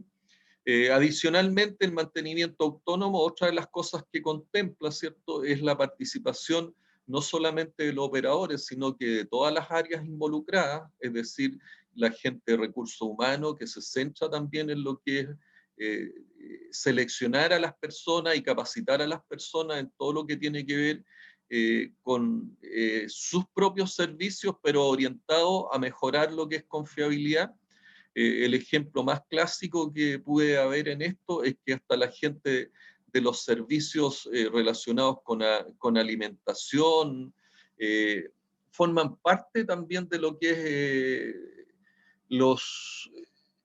adicionalmente, el mantenimiento autónomo, otra de las cosas que contempla, ¿cierto?, es la participación no solamente de los operadores, sino que de todas las áreas involucradas, es decir, la gente de recursos humanos, que se centra también en lo que es seleccionar a las personas y capacitar a las personas en todo lo que tiene que ver con sus propios servicios, pero orientado a mejorar lo que es confiabilidad. El ejemplo más clásico que puede haber en esto es que hasta la gente de los servicios relacionados con alimentación forman parte también de lo que es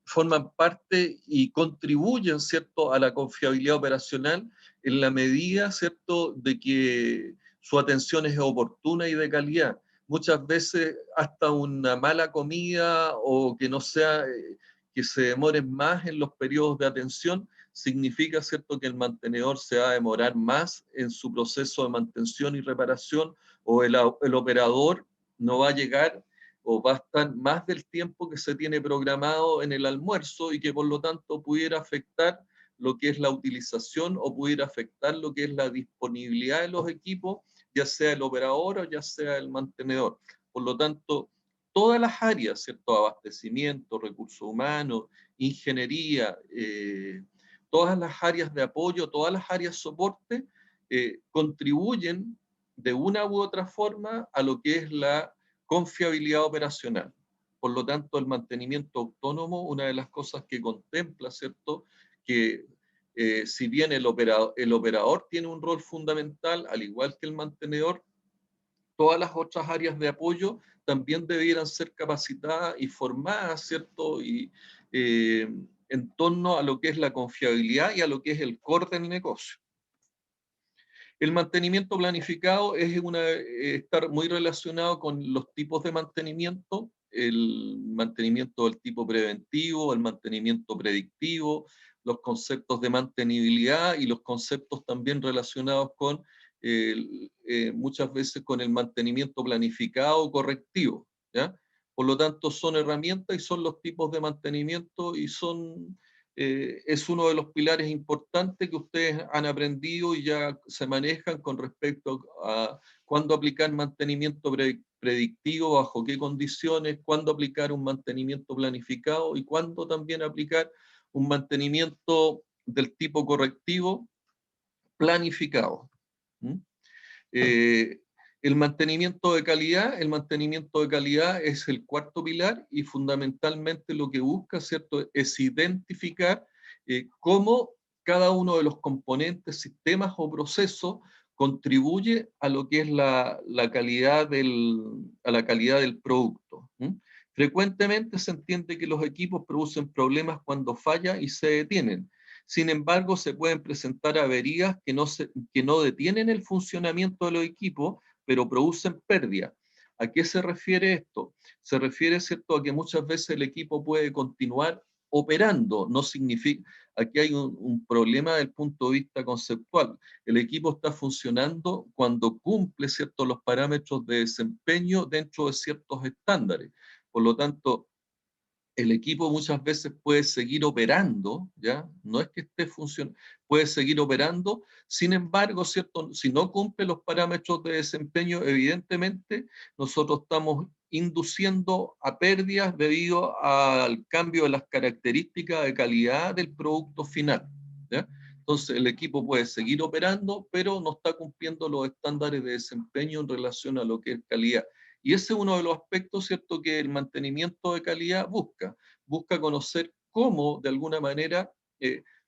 forman parte y contribuyen, ¿cierto?, a la confiabilidad operacional en la medida, ¿cierto?, de que su atención es oportuna y de calidad. Muchas veces hasta una mala comida o que no sea, que se demoren más en los periodos de atención, significa, ¿cierto?, que el mantenedor se va a demorar más en su proceso de mantención y reparación, o el operador no va a llegar o va a estar más del tiempo que se tiene programado en el almuerzo, y que por lo tanto pudiera afectar lo que es la utilización o pudiera afectar lo que es la disponibilidad de los equipos, ya sea el operador o ya sea el mantenedor. Por lo tanto, todas las áreas, ¿cierto?, abastecimiento, recursos humanos, ingeniería, todas las áreas de apoyo, todas las áreas de soporte, contribuyen de una u otra forma a lo que es la confiabilidad operacional. Por lo tanto, el mantenimiento autónomo, una de las cosas que contempla, ¿cierto?, que si bien el operador tiene un rol fundamental, al igual que el mantenedor, todas las otras áreas de apoyo también debieran ser capacitadas y formadas, ¿cierto?, y en torno a lo que es la confiabilidad y a lo que es el core del negocio. El mantenimiento planificado está muy relacionado con los tipos de mantenimiento, el mantenimiento del tipo preventivo, el mantenimiento predictivo, los conceptos de mantenibilidad y los conceptos también relacionados con, muchas veces con el mantenimiento planificado o correctivo, ¿ya? Por lo tanto, son herramientas y son los tipos de mantenimiento y son, es uno de los pilares importantes que ustedes han aprendido y ya se manejan con respecto a cuándo aplicar mantenimiento predictivo, bajo qué condiciones, cuándo aplicar un mantenimiento planificado y cuándo también aplicar un mantenimiento del tipo correctivo planificado. El mantenimiento de calidad es el cuarto pilar y fundamentalmente lo que busca, ¿cierto?, es identificar cómo cada uno de los componentes, sistemas o procesos contribuye a lo que es la calidad del producto. Frecuentemente se entiende que los equipos producen problemas cuando fallan y se detienen. Sin embargo, se pueden presentar averías que no detienen el funcionamiento de los equipos, pero producen pérdida. ¿A qué se refiere esto? Se refiere, ¿cierto?, a que muchas veces el equipo puede continuar operando. No significa, aquí hay un problema desde el punto de vista conceptual. El equipo está funcionando cuando cumple, ¿cierto?, los parámetros de desempeño dentro de ciertos estándares. Por lo tanto, el equipo muchas veces puede seguir operando, ¿ya? No es que esté funcionando, puede seguir operando, sin embargo, ¿cierto?, si no cumple los parámetros de desempeño, evidentemente nosotros estamos induciendo a pérdidas debido al cambio de las características de calidad del producto final, ¿ya? Entonces el equipo puede seguir operando, pero no está cumpliendo los estándares de desempeño en relación a lo que es calidad. Y ese es uno de los aspectos, ¿cierto?, que el mantenimiento de calidad busca conocer cómo, de alguna manera,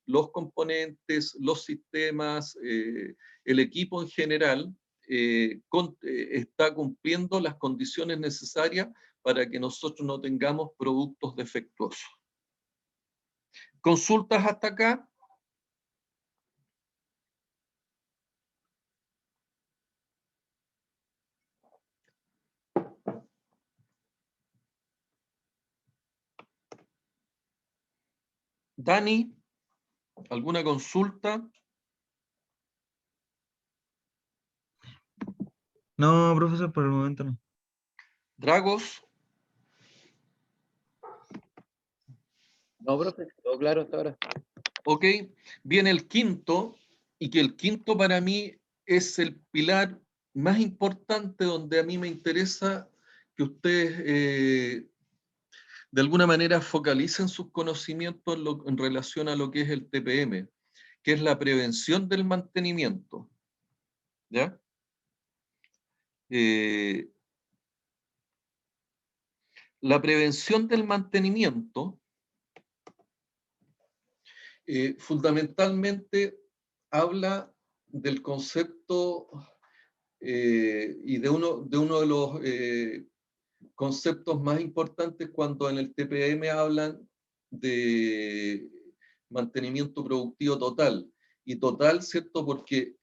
los componentes, los sistemas, el equipo en general, está cumpliendo las condiciones necesarias para que nosotros no tengamos productos defectuosos. ¿Consultas hasta acá? Dani, ¿alguna consulta? No, profesor, por el momento no. Dragos. No, profe, todo claro hasta ahora. Ok, viene el quinto, y que el quinto para mí es el pilar más importante donde a mí me interesa que ustedes de alguna manera focalicen sus conocimientos en relación a lo que es el TPM, que es la prevención del mantenimiento. ¿Ya? La prevención del mantenimiento fundamentalmente habla del concepto y de uno de los conceptos más importantes cuando en el TPM hablan de mantenimiento productivo total. Y total, ¿cierto? Porque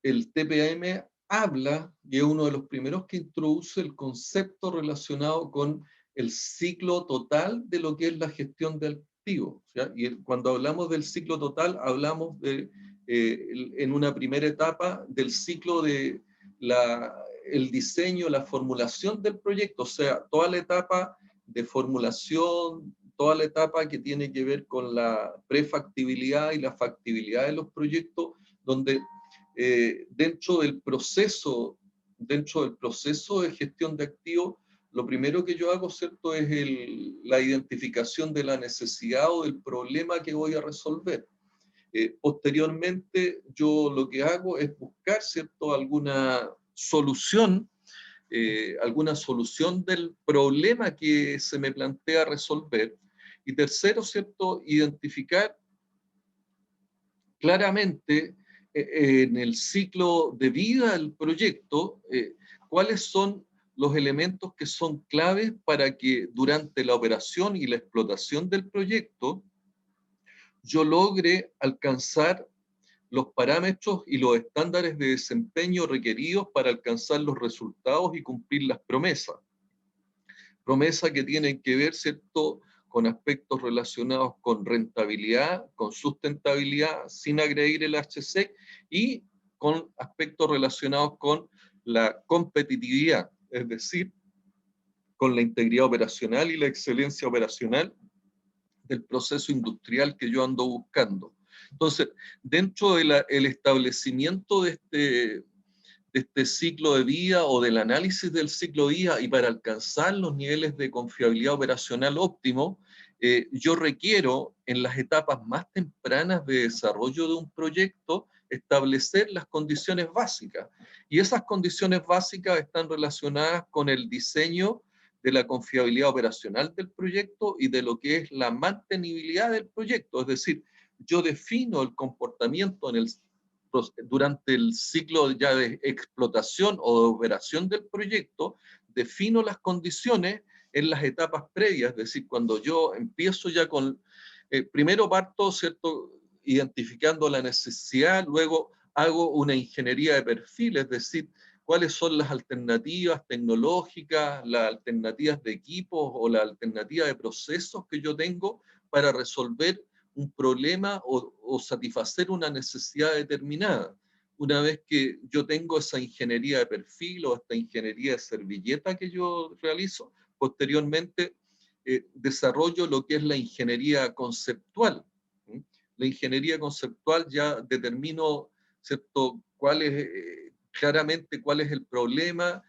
el TPM habla, y es uno de los primeros que introduce el concepto relacionado con el ciclo total de lo que es la gestión de activos, ¿ya? Y cuando hablamos del ciclo total, hablamos de, en una primera etapa del ciclo de el diseño, la formulación del proyecto, o sea, toda la etapa de formulación, toda la etapa que tiene que ver con la prefactibilidad y la factibilidad de los proyectos, donde dentro del proceso de gestión de activos, lo primero que yo hago, ¿cierto?, es la identificación de la necesidad o del problema que voy a resolver. Posteriormente, yo lo que hago es buscar, ¿cierto?, alguna solución del problema que se me plantea resolver. Y tercero, ¿cierto?, identificar claramente en el ciclo de vida del proyecto cuáles son los elementos que son claves para que durante la operación y la explotación del proyecto yo logre alcanzar los parámetros y los estándares de desempeño requeridos para alcanzar los resultados y cumplir las promesas. Promesas que tienen que ver, ¿cierto?, con aspectos relacionados con rentabilidad, con sustentabilidad, sin agredir el HSEC, y con aspectos relacionados con la competitividad, es decir, con la integridad operacional y la excelencia operacional del proceso industrial que yo ando buscando. Entonces, dentro del establecimiento de este ciclo de vida o del análisis del ciclo de vida y para alcanzar los niveles de confiabilidad operacional óptimo, yo requiero en las etapas más tempranas de desarrollo de un proyecto establecer las condiciones básicas. Y esas condiciones básicas están relacionadas con el diseño de la confiabilidad operacional del proyecto y de lo que es la mantenibilidad del proyecto. Es decir, yo defino el comportamiento durante el ciclo ya de explotación o de operación del proyecto, defino las condiciones en las etapas previas, es decir, cuando yo empiezo ya con, primero parto, ¿cierto?, identificando la necesidad, luego hago una ingeniería de perfil, es decir, cuáles son las alternativas tecnológicas, las alternativas de equipos o la alternativa de procesos que yo tengo para resolver un problema o satisfacer una necesidad determinada. Una vez que yo tengo esa ingeniería de perfil o esta ingeniería de servilleta que yo realizo, posteriormente desarrollo lo que es la ingeniería conceptual. La ingeniería conceptual ya determino, ¿cierto?, claramente cuál es el problema,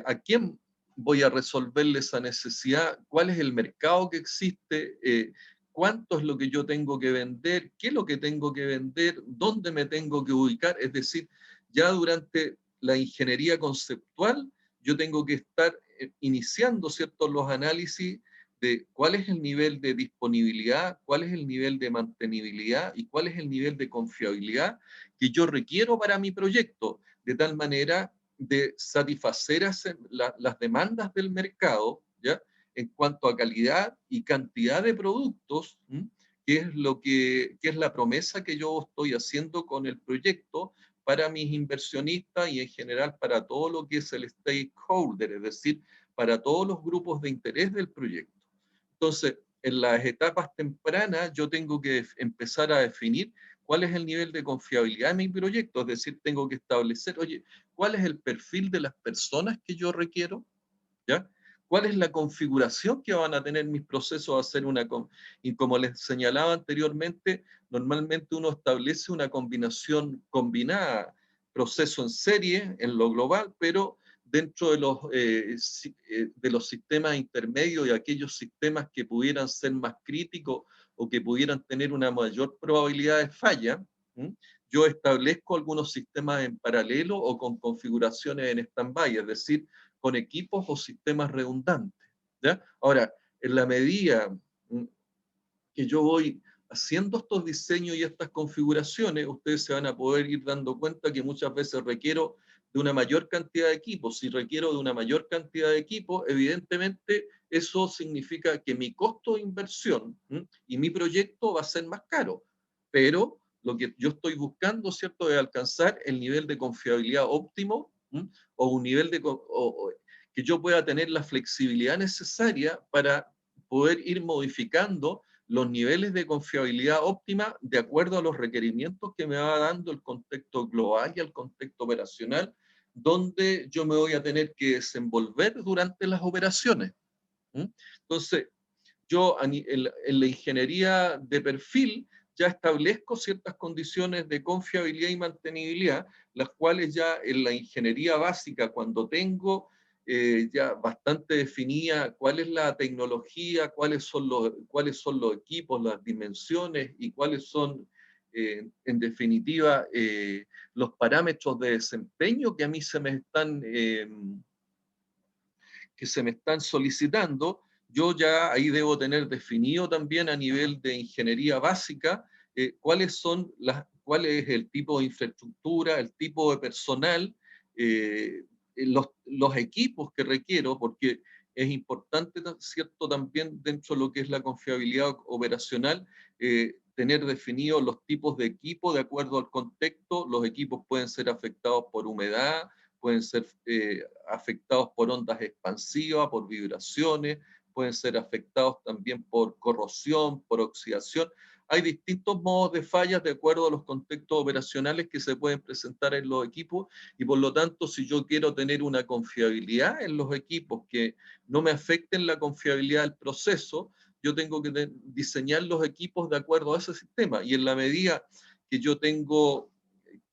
a quién voy a resolverle esa necesidad, cuál es el mercado que existe, cuánto es lo que yo tengo que vender, qué es lo que tengo que vender, dónde me tengo que ubicar. Es decir, ya durante la ingeniería conceptual yo tengo que estar iniciando, ¿cierto?, los análisis de cuál es el nivel de disponibilidad, cuál es el nivel de mantenibilidad y cuál es el nivel de confiabilidad que yo requiero para mi proyecto, de tal manera de satisfacer las demandas del mercado, ¿ya?, en cuanto a calidad y cantidad de productos, que es la promesa que yo estoy haciendo con el proyecto para mis inversionistas y en general para todo lo que es el stakeholder, es decir, para todos los grupos de interés del proyecto. Entonces, en las etapas tempranas yo tengo que empezar a definir cuál es el nivel de confiabilidad de mi proyecto, es decir, tengo que establecer, oye, ¿cuál es el perfil de las personas que yo requiero? ¿Ya? ¿Cuál es la configuración que van a tener mis procesos a hacer y como les señalaba anteriormente, normalmente uno establece una combinación combinada, proceso en serie, en lo global, pero dentro de los sistemas intermedios y aquellos sistemas que pudieran ser más críticos o que pudieran tener una mayor probabilidad de falla, yo establezco algunos sistemas en paralelo o con configuraciones en stand-by, es decir, con equipos o sistemas redundantes, ¿ya? Ahora, en la medida que yo voy haciendo estos diseños y estas configuraciones, ustedes se van a poder ir dando cuenta que muchas veces requiero de una mayor cantidad de equipos. Si requiero de una mayor cantidad de equipos, evidentemente eso significa que mi costo de inversión y mi proyecto va a ser más caro, pero lo que yo estoy buscando, ¿cierto?, es alcanzar el nivel de confiabilidad óptimo, o un nivel que yo pueda tener la flexibilidad necesaria para poder ir modificando los niveles de confiabilidad óptima de acuerdo a los requerimientos que me va dando el contexto global y el contexto operacional, donde yo me voy a tener que desenvolver durante las operaciones. Entonces, yo en la ingeniería de perfil ya establezco ciertas condiciones de confiabilidad y mantenibilidad, las cuales ya en la ingeniería básica, cuando tengo ya bastante definida cuál es la tecnología, cuáles son los equipos, las dimensiones y cuáles son, en definitiva, los parámetros de desempeño que a mí se me están solicitando, yo ya ahí debo tener definido también a nivel de ingeniería básica cuál es el tipo de infraestructura, el tipo de personal, los equipos que requiero, porque es importante, ¿cierto?, también dentro de lo que es la confiabilidad operacional, tener definidos los tipos de equipo de acuerdo al contexto. Los equipos pueden ser afectados por humedad, pueden ser afectados por ondas expansivas, por vibraciones, pueden ser afectados también por corrosión, por oxidación. Hay distintos modos de fallas de acuerdo a los contextos operacionales que se pueden presentar en los equipos y por lo tanto si yo quiero tener una confiabilidad en los equipos que no me afecten la confiabilidad del proceso, yo tengo que diseñar los equipos de acuerdo a ese sistema y en la medida que yo tengo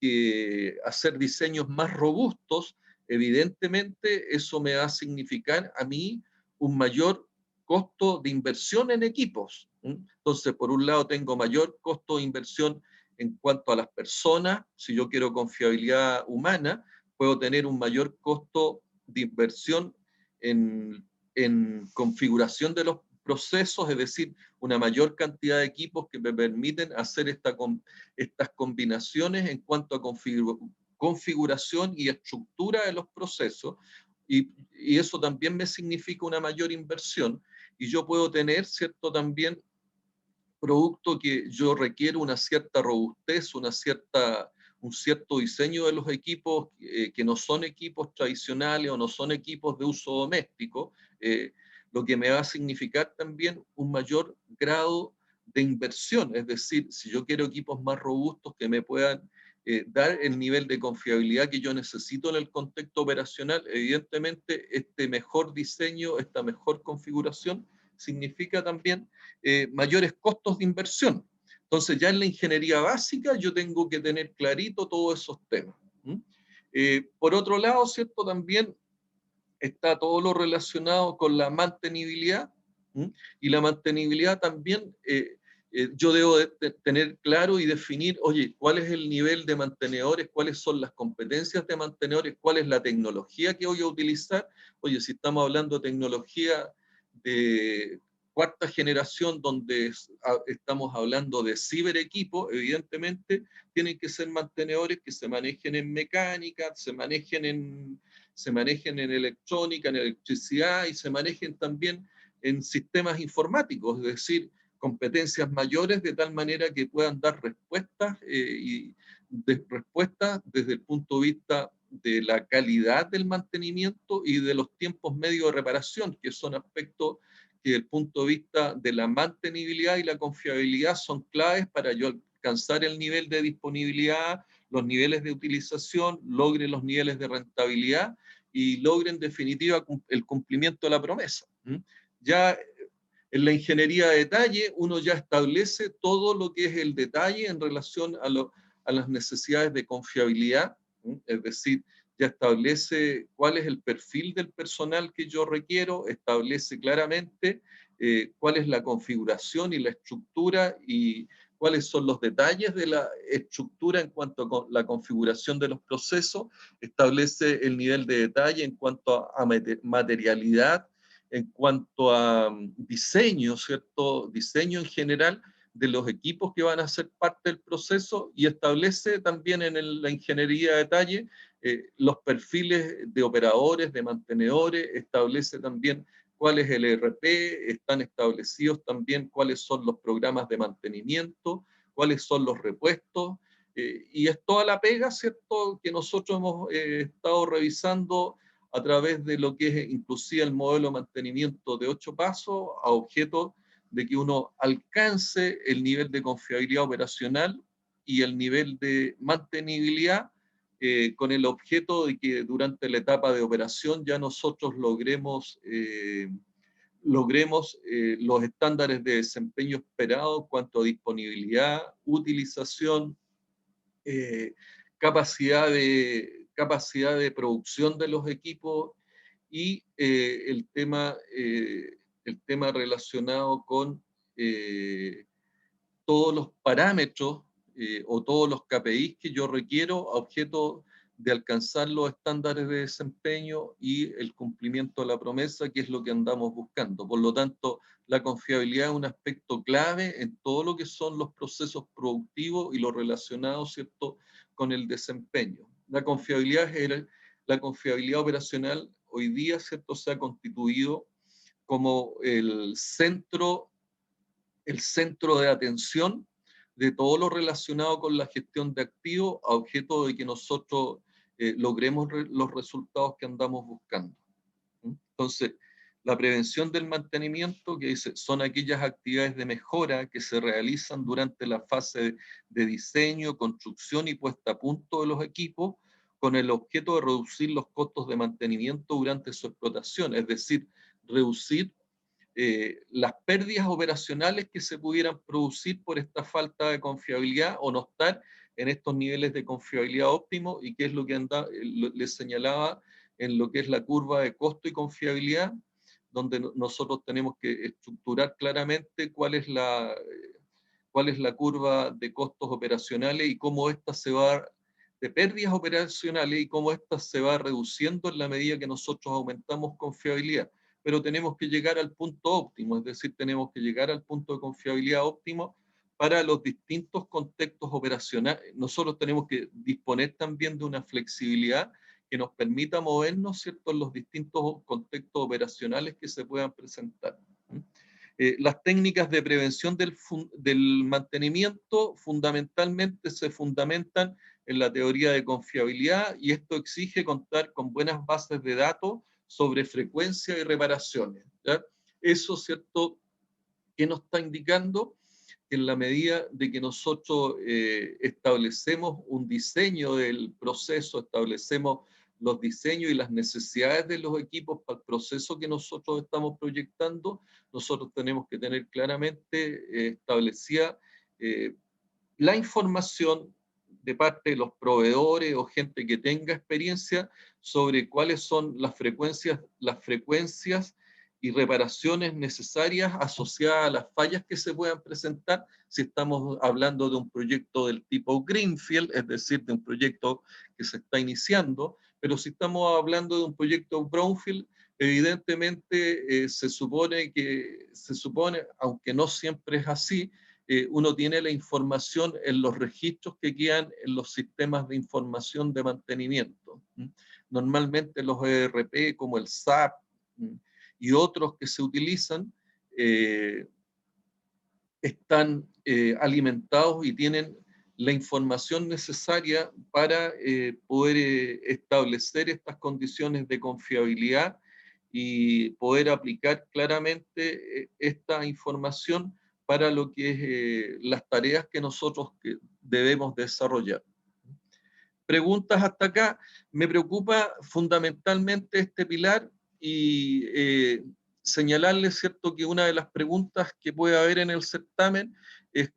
que hacer diseños más robustos, evidentemente eso me va a significar a mí un mayor costo de inversión en equipos. Entonces, por un lado, tengo mayor costo de inversión en cuanto a las personas. Si yo quiero confiabilidad humana, puedo tener un mayor costo de inversión en configuración de los procesos, es decir, una mayor cantidad de equipos que me permiten hacer estas combinaciones en cuanto a configuración y estructura de los procesos, y eso también me significa una mayor inversión, y yo puedo tener, ¿cierto?, también producto que yo requiero una cierta robustez, un cierto diseño de los equipos que no son equipos tradicionales o no son equipos de uso doméstico, lo que me va a significar también un mayor grado de inversión, es decir, si yo quiero equipos más robustos que me puedan dar el nivel de confiabilidad que yo necesito en el contexto operacional, evidentemente este mejor diseño, esta mejor configuración, significa también mayores costos de inversión. Entonces ya en la ingeniería básica yo tengo que tener clarito todos esos temas. Por otro lado, ¿cierto? También está todo lo relacionado con la mantenibilidad, y la mantenibilidad también yo debo tener claro y definir, oye, cuál es el nivel de mantenedores, cuáles son las competencias de mantenedores, cuál es la tecnología que voy a utilizar. Oye, si estamos hablando de tecnología de cuarta generación, donde estamos hablando de ciberequipos, evidentemente tienen que ser mantenedores que se manejen en mecánica, se manejen en electrónica, en electricidad y se manejen también en sistemas informáticos, es decir, competencias mayores de tal manera que puedan dar respuestas respuestas desde el punto de vista de la calidad del mantenimiento y de los tiempos medios de reparación, que son aspectos que desde el punto de vista de la mantenibilidad y la confiabilidad son claves para yo alcanzar el nivel de disponibilidad, los niveles de utilización, logre los niveles de rentabilidad y logre en definitiva el cumplimiento de la promesa. Ya en la ingeniería de detalle uno ya establece todo lo que es el detalle en relación a las necesidades de confiabilidad, es decir, ya establece cuál es el perfil del personal que yo requiero, establece claramente cuál es la configuración y la estructura y cuáles son los detalles de la estructura en cuanto a la configuración de los procesos, establece el nivel de detalle en cuanto a materialidad, en cuanto a diseño, ¿cierto? Diseño en general de los equipos que van a ser parte del proceso y establece también en la ingeniería de detalle los perfiles de operadores, de mantenedores, establece también cuál es el ERP, están establecidos también cuáles son los programas de mantenimiento, cuáles son los repuestos, y es toda la pega, ¿cierto?, que nosotros hemos estado revisando a través de lo que es inclusive el modelo de mantenimiento de 8 pasos, a objeto de que uno alcance el nivel de confiabilidad operacional y el nivel de mantenibilidad, con el objeto de que durante la etapa de operación ya nosotros logremos los estándares de desempeño esperados cuanto a disponibilidad, utilización, capacidad de producción de los equipos y el tema relacionado con todos los parámetros o todos los KPIs que yo requiero a objeto de alcanzar los estándares de desempeño y el cumplimiento de la promesa, que es lo que andamos buscando. Por lo tanto, la confiabilidad es un aspecto clave en todo lo que son los procesos productivos y lo relacionado, ¿cierto?, con el desempeño. La confiabilidad operacional hoy día, ¿cierto?, se ha constituido como el centro de atención de todo lo relacionado con la gestión de activos a objeto de que nosotros logremos los resultados que andamos buscando. Entonces, La prevención del mantenimiento, que dice, son aquellas actividades de mejora que se realizan durante la fase de diseño, construcción y puesta a punto de los equipos, con el objeto de reducir los costos de mantenimiento durante su explotación, es decir, reducir las pérdidas operacionales que se pudieran producir por esta falta de confiabilidad o no estar en estos niveles de confiabilidad óptimos, y que es lo que les señalaba en lo que es la curva de costo y confiabilidad, donde nosotros tenemos que estructurar claramente cuál es la curva de costos operacionales y cómo esta se va, de pérdidas operacionales, y cómo esta se va reduciendo en la medida que nosotros aumentamos confiabilidad. Pero tenemos que llegar al punto óptimo, es decir, tenemos que llegar al punto de confiabilidad óptimo para los distintos contextos operacionales. Nosotros tenemos que disponer también de una flexibilidad que nos permita movernos, ¿cierto?, en los distintos contextos operacionales que se puedan presentar. Las técnicas de prevención del mantenimiento fundamentalmente se fundamentan en la teoría de confiabilidad, y esto exige contar con buenas bases de datos sobre frecuencia y reparaciones, ¿ya? Eso, ¿cierto?, que nos está indicando que en la medida de que nosotros establecemos un diseño del proceso, establecemos los diseños y las necesidades de los equipos para el proceso que nosotros estamos proyectando, nosotros tenemos que tener claramente establecida la información de parte de los proveedores o gente que tenga experiencia sobre cuáles son las frecuencias y reparaciones necesarias asociadas a las fallas que se puedan presentar si estamos hablando de un proyecto del tipo Greenfield, es decir, de un proyecto que se está iniciando, pero si estamos hablando de un proyecto Brownfield, evidentemente se supone, aunque no siempre es así, uno tiene la información en los registros que quedan en los sistemas de información de mantenimiento. Normalmente los ERP como el SAP y otros que se utilizan están alimentados y tienen la información necesaria para poder establecer estas condiciones de confiabilidad y poder aplicar claramente esta información para lo que es las tareas que nosotros debemos desarrollar. Preguntas hasta acá. Me preocupa fundamentalmente este pilar y señalarles, ¿cierto?, que una de las preguntas que puede haber en el certamen es,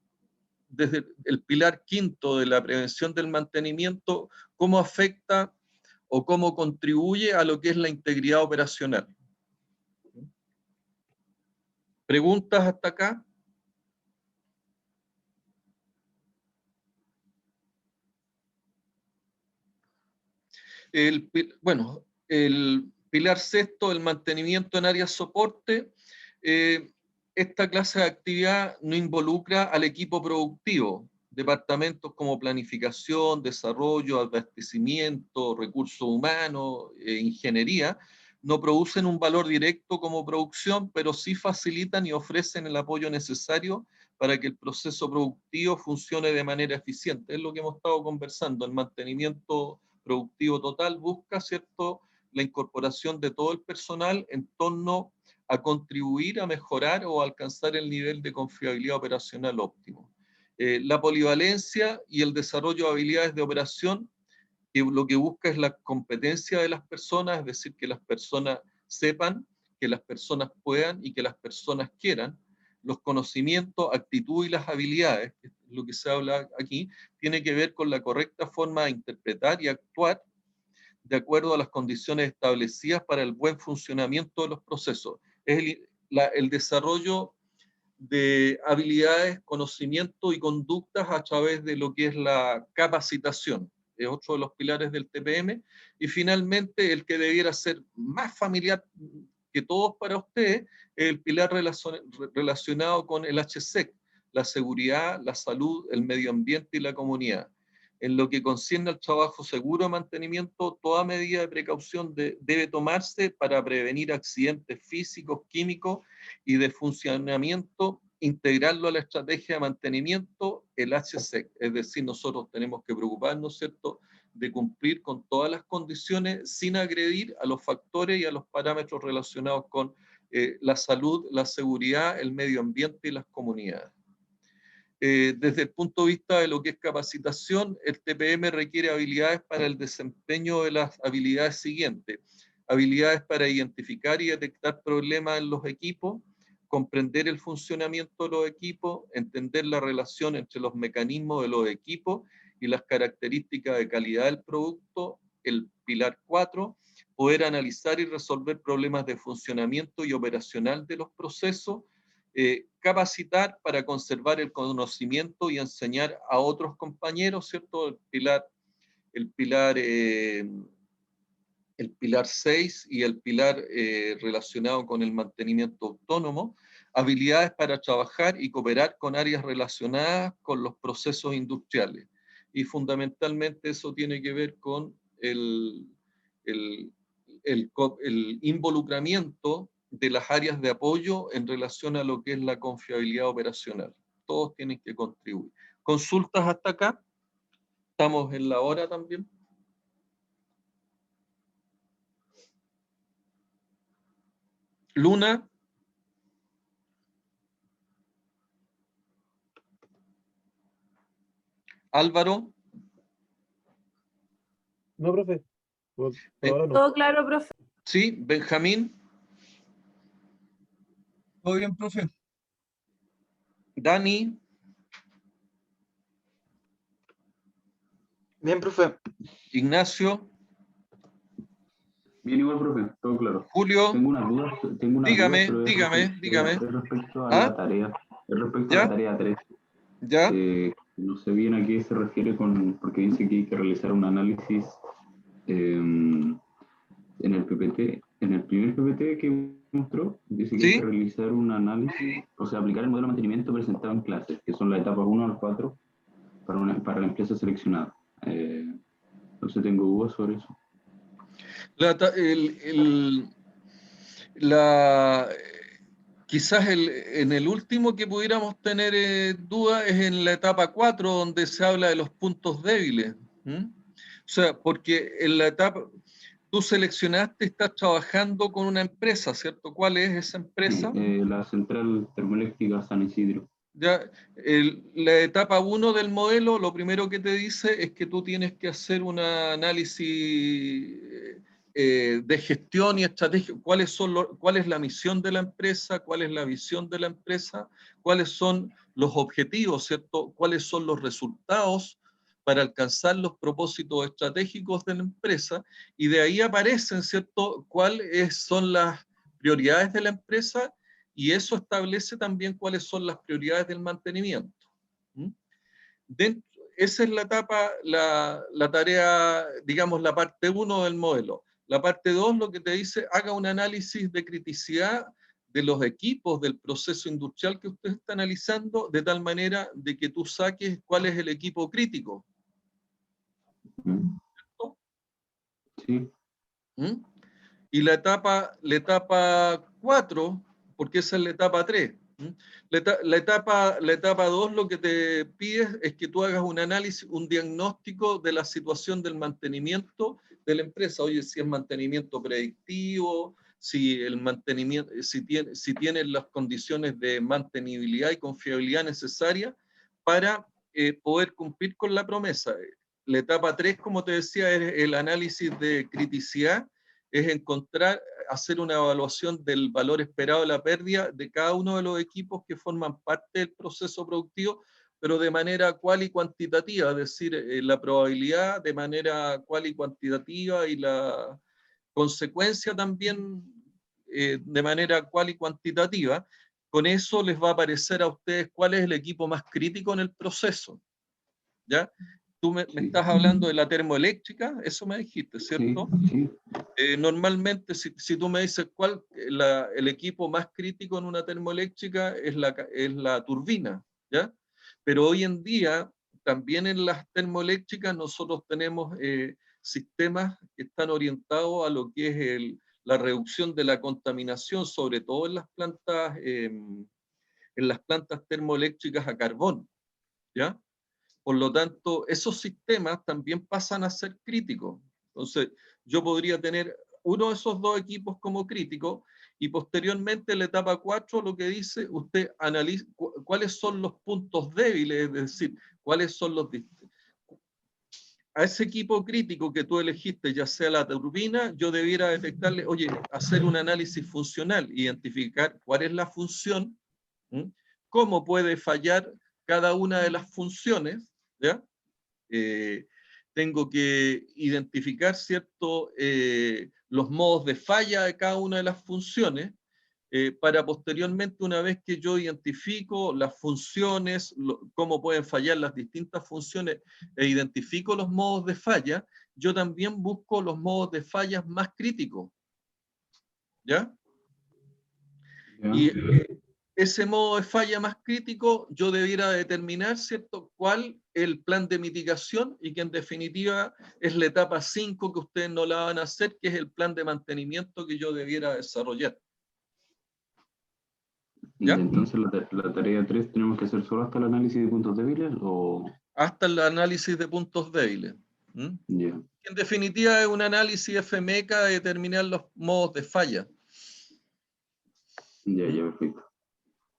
desde el pilar quinto de la prevención del mantenimiento, cómo afecta o cómo contribuye a lo que es la integridad operacional. ¿Preguntas hasta acá? Bueno, el pilar sexto, el mantenimiento en áreas soporte. Esta clase de actividad no involucra al equipo productivo. Departamentos como planificación, desarrollo, abastecimiento, recursos humanos, ingeniería, no producen un valor directo como producción, pero sí facilitan y ofrecen el apoyo necesario para que el proceso productivo funcione de manera eficiente. Es lo que hemos estado conversando. El mantenimiento productivo total busca, ¿cierto?, la incorporación de todo el personal en torno a contribuir a mejorar o alcanzar el nivel de confiabilidad operacional óptimo. La polivalencia y el desarrollo de habilidades de operación, que lo que busca es la competencia de las personas, es decir, que las personas sepan, que las personas puedan y que las personas quieran. Los conocimientos, actitud y las habilidades, que es lo que se habla aquí, tiene que ver con la correcta forma de interpretar y actuar de acuerdo a las condiciones establecidas para el buen funcionamiento de los procesos. Es el desarrollo de habilidades, conocimiento y conductas a través de lo que es la capacitación. Es otro de los pilares del TPM. Y finalmente, el que debiera ser más familiar que todos para ustedes, es el pilar relacionado con el HSEC, la seguridad, la salud, el medio ambiente y la comunidad. En lo que concierne al trabajo seguro de mantenimiento, toda medida de precaución debe tomarse para prevenir accidentes físicos, químicos y de funcionamiento, integrarlo a la estrategia de mantenimiento, el HSEC. Es decir, nosotros tenemos que preocuparnos, ¿cierto?, de cumplir con todas las condiciones sin agredir a los factores y a los parámetros relacionados con la salud, la seguridad, el medio ambiente y las comunidades. Desde el punto de vista de lo que es capacitación, el TPM requiere habilidades para el desempeño de las habilidades siguientes. Habilidades para identificar y detectar problemas en los equipos, comprender el funcionamiento de los equipos, entender la relación entre los mecanismos de los equipos y las características de calidad del producto. El pilar 4, poder analizar y resolver problemas de funcionamiento y operacional de los procesos. Capacitar para conservar el conocimiento y enseñar a otros compañeros, ¿cierto? El pilar 6 y el pilar relacionado con el mantenimiento autónomo. Habilidades para trabajar y cooperar con áreas relacionadas con los procesos industriales. Y fundamentalmente eso tiene que ver con el involucramiento de las áreas de apoyo en relación a lo que es la confiabilidad operacional. Todos tienen que contribuir. ¿Consultas hasta acá? ¿Estamos en la hora también? Luna. Álvaro. No, profe. Por ahora no. Todo claro, profe. Sí, Benjamín. ¿Todo bien, profe? Dani. Bien, profe. Ignacio. Bien igual, profe, todo claro. Julio. Tengo unas dudas, Dígame, pero dígame. es respecto a ¿Ah? la tarea. Es respecto ¿Ya? a la tarea 3. ¿Ya? No sé bien a qué se refiere porque dice que hay que realizar un análisis en el PPT. En el primer PPT que mostró, dice que hay ¿Sí? que realizar un análisis, o sea, aplicar el modelo de mantenimiento presentado en clases, que son las etapas 1 al 4 para la empresa seleccionada. Entonces tengo dudas sobre eso. Quizás en el último que pudiéramos tener duda es en la etapa 4, donde se habla de los puntos débiles. O sea, porque en la etapa, tú seleccionaste, estás trabajando con una empresa, ¿cierto? ¿Cuál es esa empresa? La central termoeléctrica San Isidro. Ya, la etapa 1 del modelo, lo primero que te dice es que tú tienes que hacer un análisis de gestión y estrategia. ¿Cuál es la misión de la empresa? ¿Cuál es la visión de la empresa? ¿Cuáles son los objetivos, ¿cierto? ¿Cuáles son los resultados para alcanzar los propósitos estratégicos de la empresa? Y de ahí aparecen, ¿cierto? ¿Cuáles son las prioridades de la empresa? Y eso establece también cuáles son las prioridades del mantenimiento. Esa es la etapa, la tarea, digamos, la parte 1 del modelo. La parte 2 lo que te dice, haga un análisis de criticidad de los equipos del proceso industrial que usted está analizando, de tal manera de que tú saques cuál es el equipo crítico. ¿Cierto? Sí. Y la etapa 4, porque esa es la etapa 3. La etapa 2 lo que te pide es que tú hagas un análisis, un diagnóstico de la situación del mantenimiento de la empresa. Oye, si es mantenimiento predictivo, si el mantenimiento, si tiene las condiciones de mantenibilidad y confiabilidad necesarias para poder cumplir con la promesa. La etapa 3, como te decía, es el análisis de criticidad, es hacer una evaluación del valor esperado de la pérdida de cada uno de los equipos que forman parte del proceso productivo, pero de manera cual y cuantitativa, es decir, la probabilidad de manera cual y cuantitativa y la consecuencia también de manera cual y cuantitativa. Con eso les va a aparecer a ustedes cuál es el equipo más crítico en el proceso. ¿Ya? Tú me estás hablando de la termoeléctrica, eso me dijiste, ¿cierto? Sí. Normalmente, si tú me dices cuál el equipo más crítico en una termoeléctrica es la turbina, ¿ya? Pero hoy en día, también en las termoeléctricas, nosotros tenemos sistemas que están orientados a lo que es la reducción de la contaminación, sobre todo en las plantas termoeléctricas a carbón, ¿ya? Por lo tanto, esos sistemas también pasan a ser críticos. Entonces, yo podría tener uno de esos dos equipos como crítico, y posteriormente en la etapa 4 lo que dice, usted analiza cuáles son los puntos débiles, es decir, cuáles son los... A ese equipo crítico que tú elegiste, ya sea la turbina, yo debiera detectarle, oye, hacer un análisis funcional, identificar cuál es la función, ¿m? Cómo puede fallar cada una de las funciones, ¿ya? Tengo que identificar, ¿cierto?, los modos de falla de cada una de las funciones, para posteriormente, una vez que yo identifico las funciones, cómo pueden fallar las distintas funciones, e identifico los modos de falla, yo también busco los modos de fallas más críticos, ¿ya? ¿Ya? Y ese modo de falla más crítico, yo debiera determinar, ¿cierto?, cuál es el plan de mitigación, y que en definitiva es la etapa 5 que ustedes no la van a hacer, que es el plan de mantenimiento que yo debiera desarrollar. Y ¿Ya? entonces la tarea 3 tenemos que hacer solo hasta el análisis de puntos débiles o... Hasta el análisis de puntos débiles. ¿Mm? Ya, En definitiva es un análisis FMECA de determinar los modos de falla. ya, perfecto.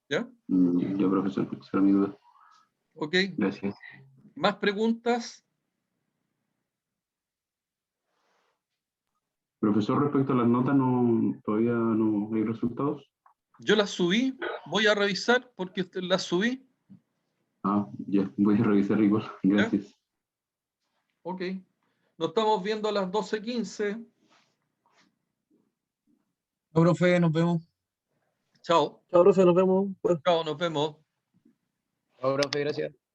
¿Ya? Ya, profesor, esa era mi duda. Ok. Gracias. ¿Más preguntas? Profesor, respecto a las notas, todavía no hay resultados. Yo las subí, voy a revisar porque las subí. Ah, ya, voy a revisar igual. Gracias. Ok. Nos estamos viendo a las 12:15. No, profe, nos vemos. Chao. Chao, profe, nos vemos. Pues. Chao, nos vemos. Chao, profe, gracias.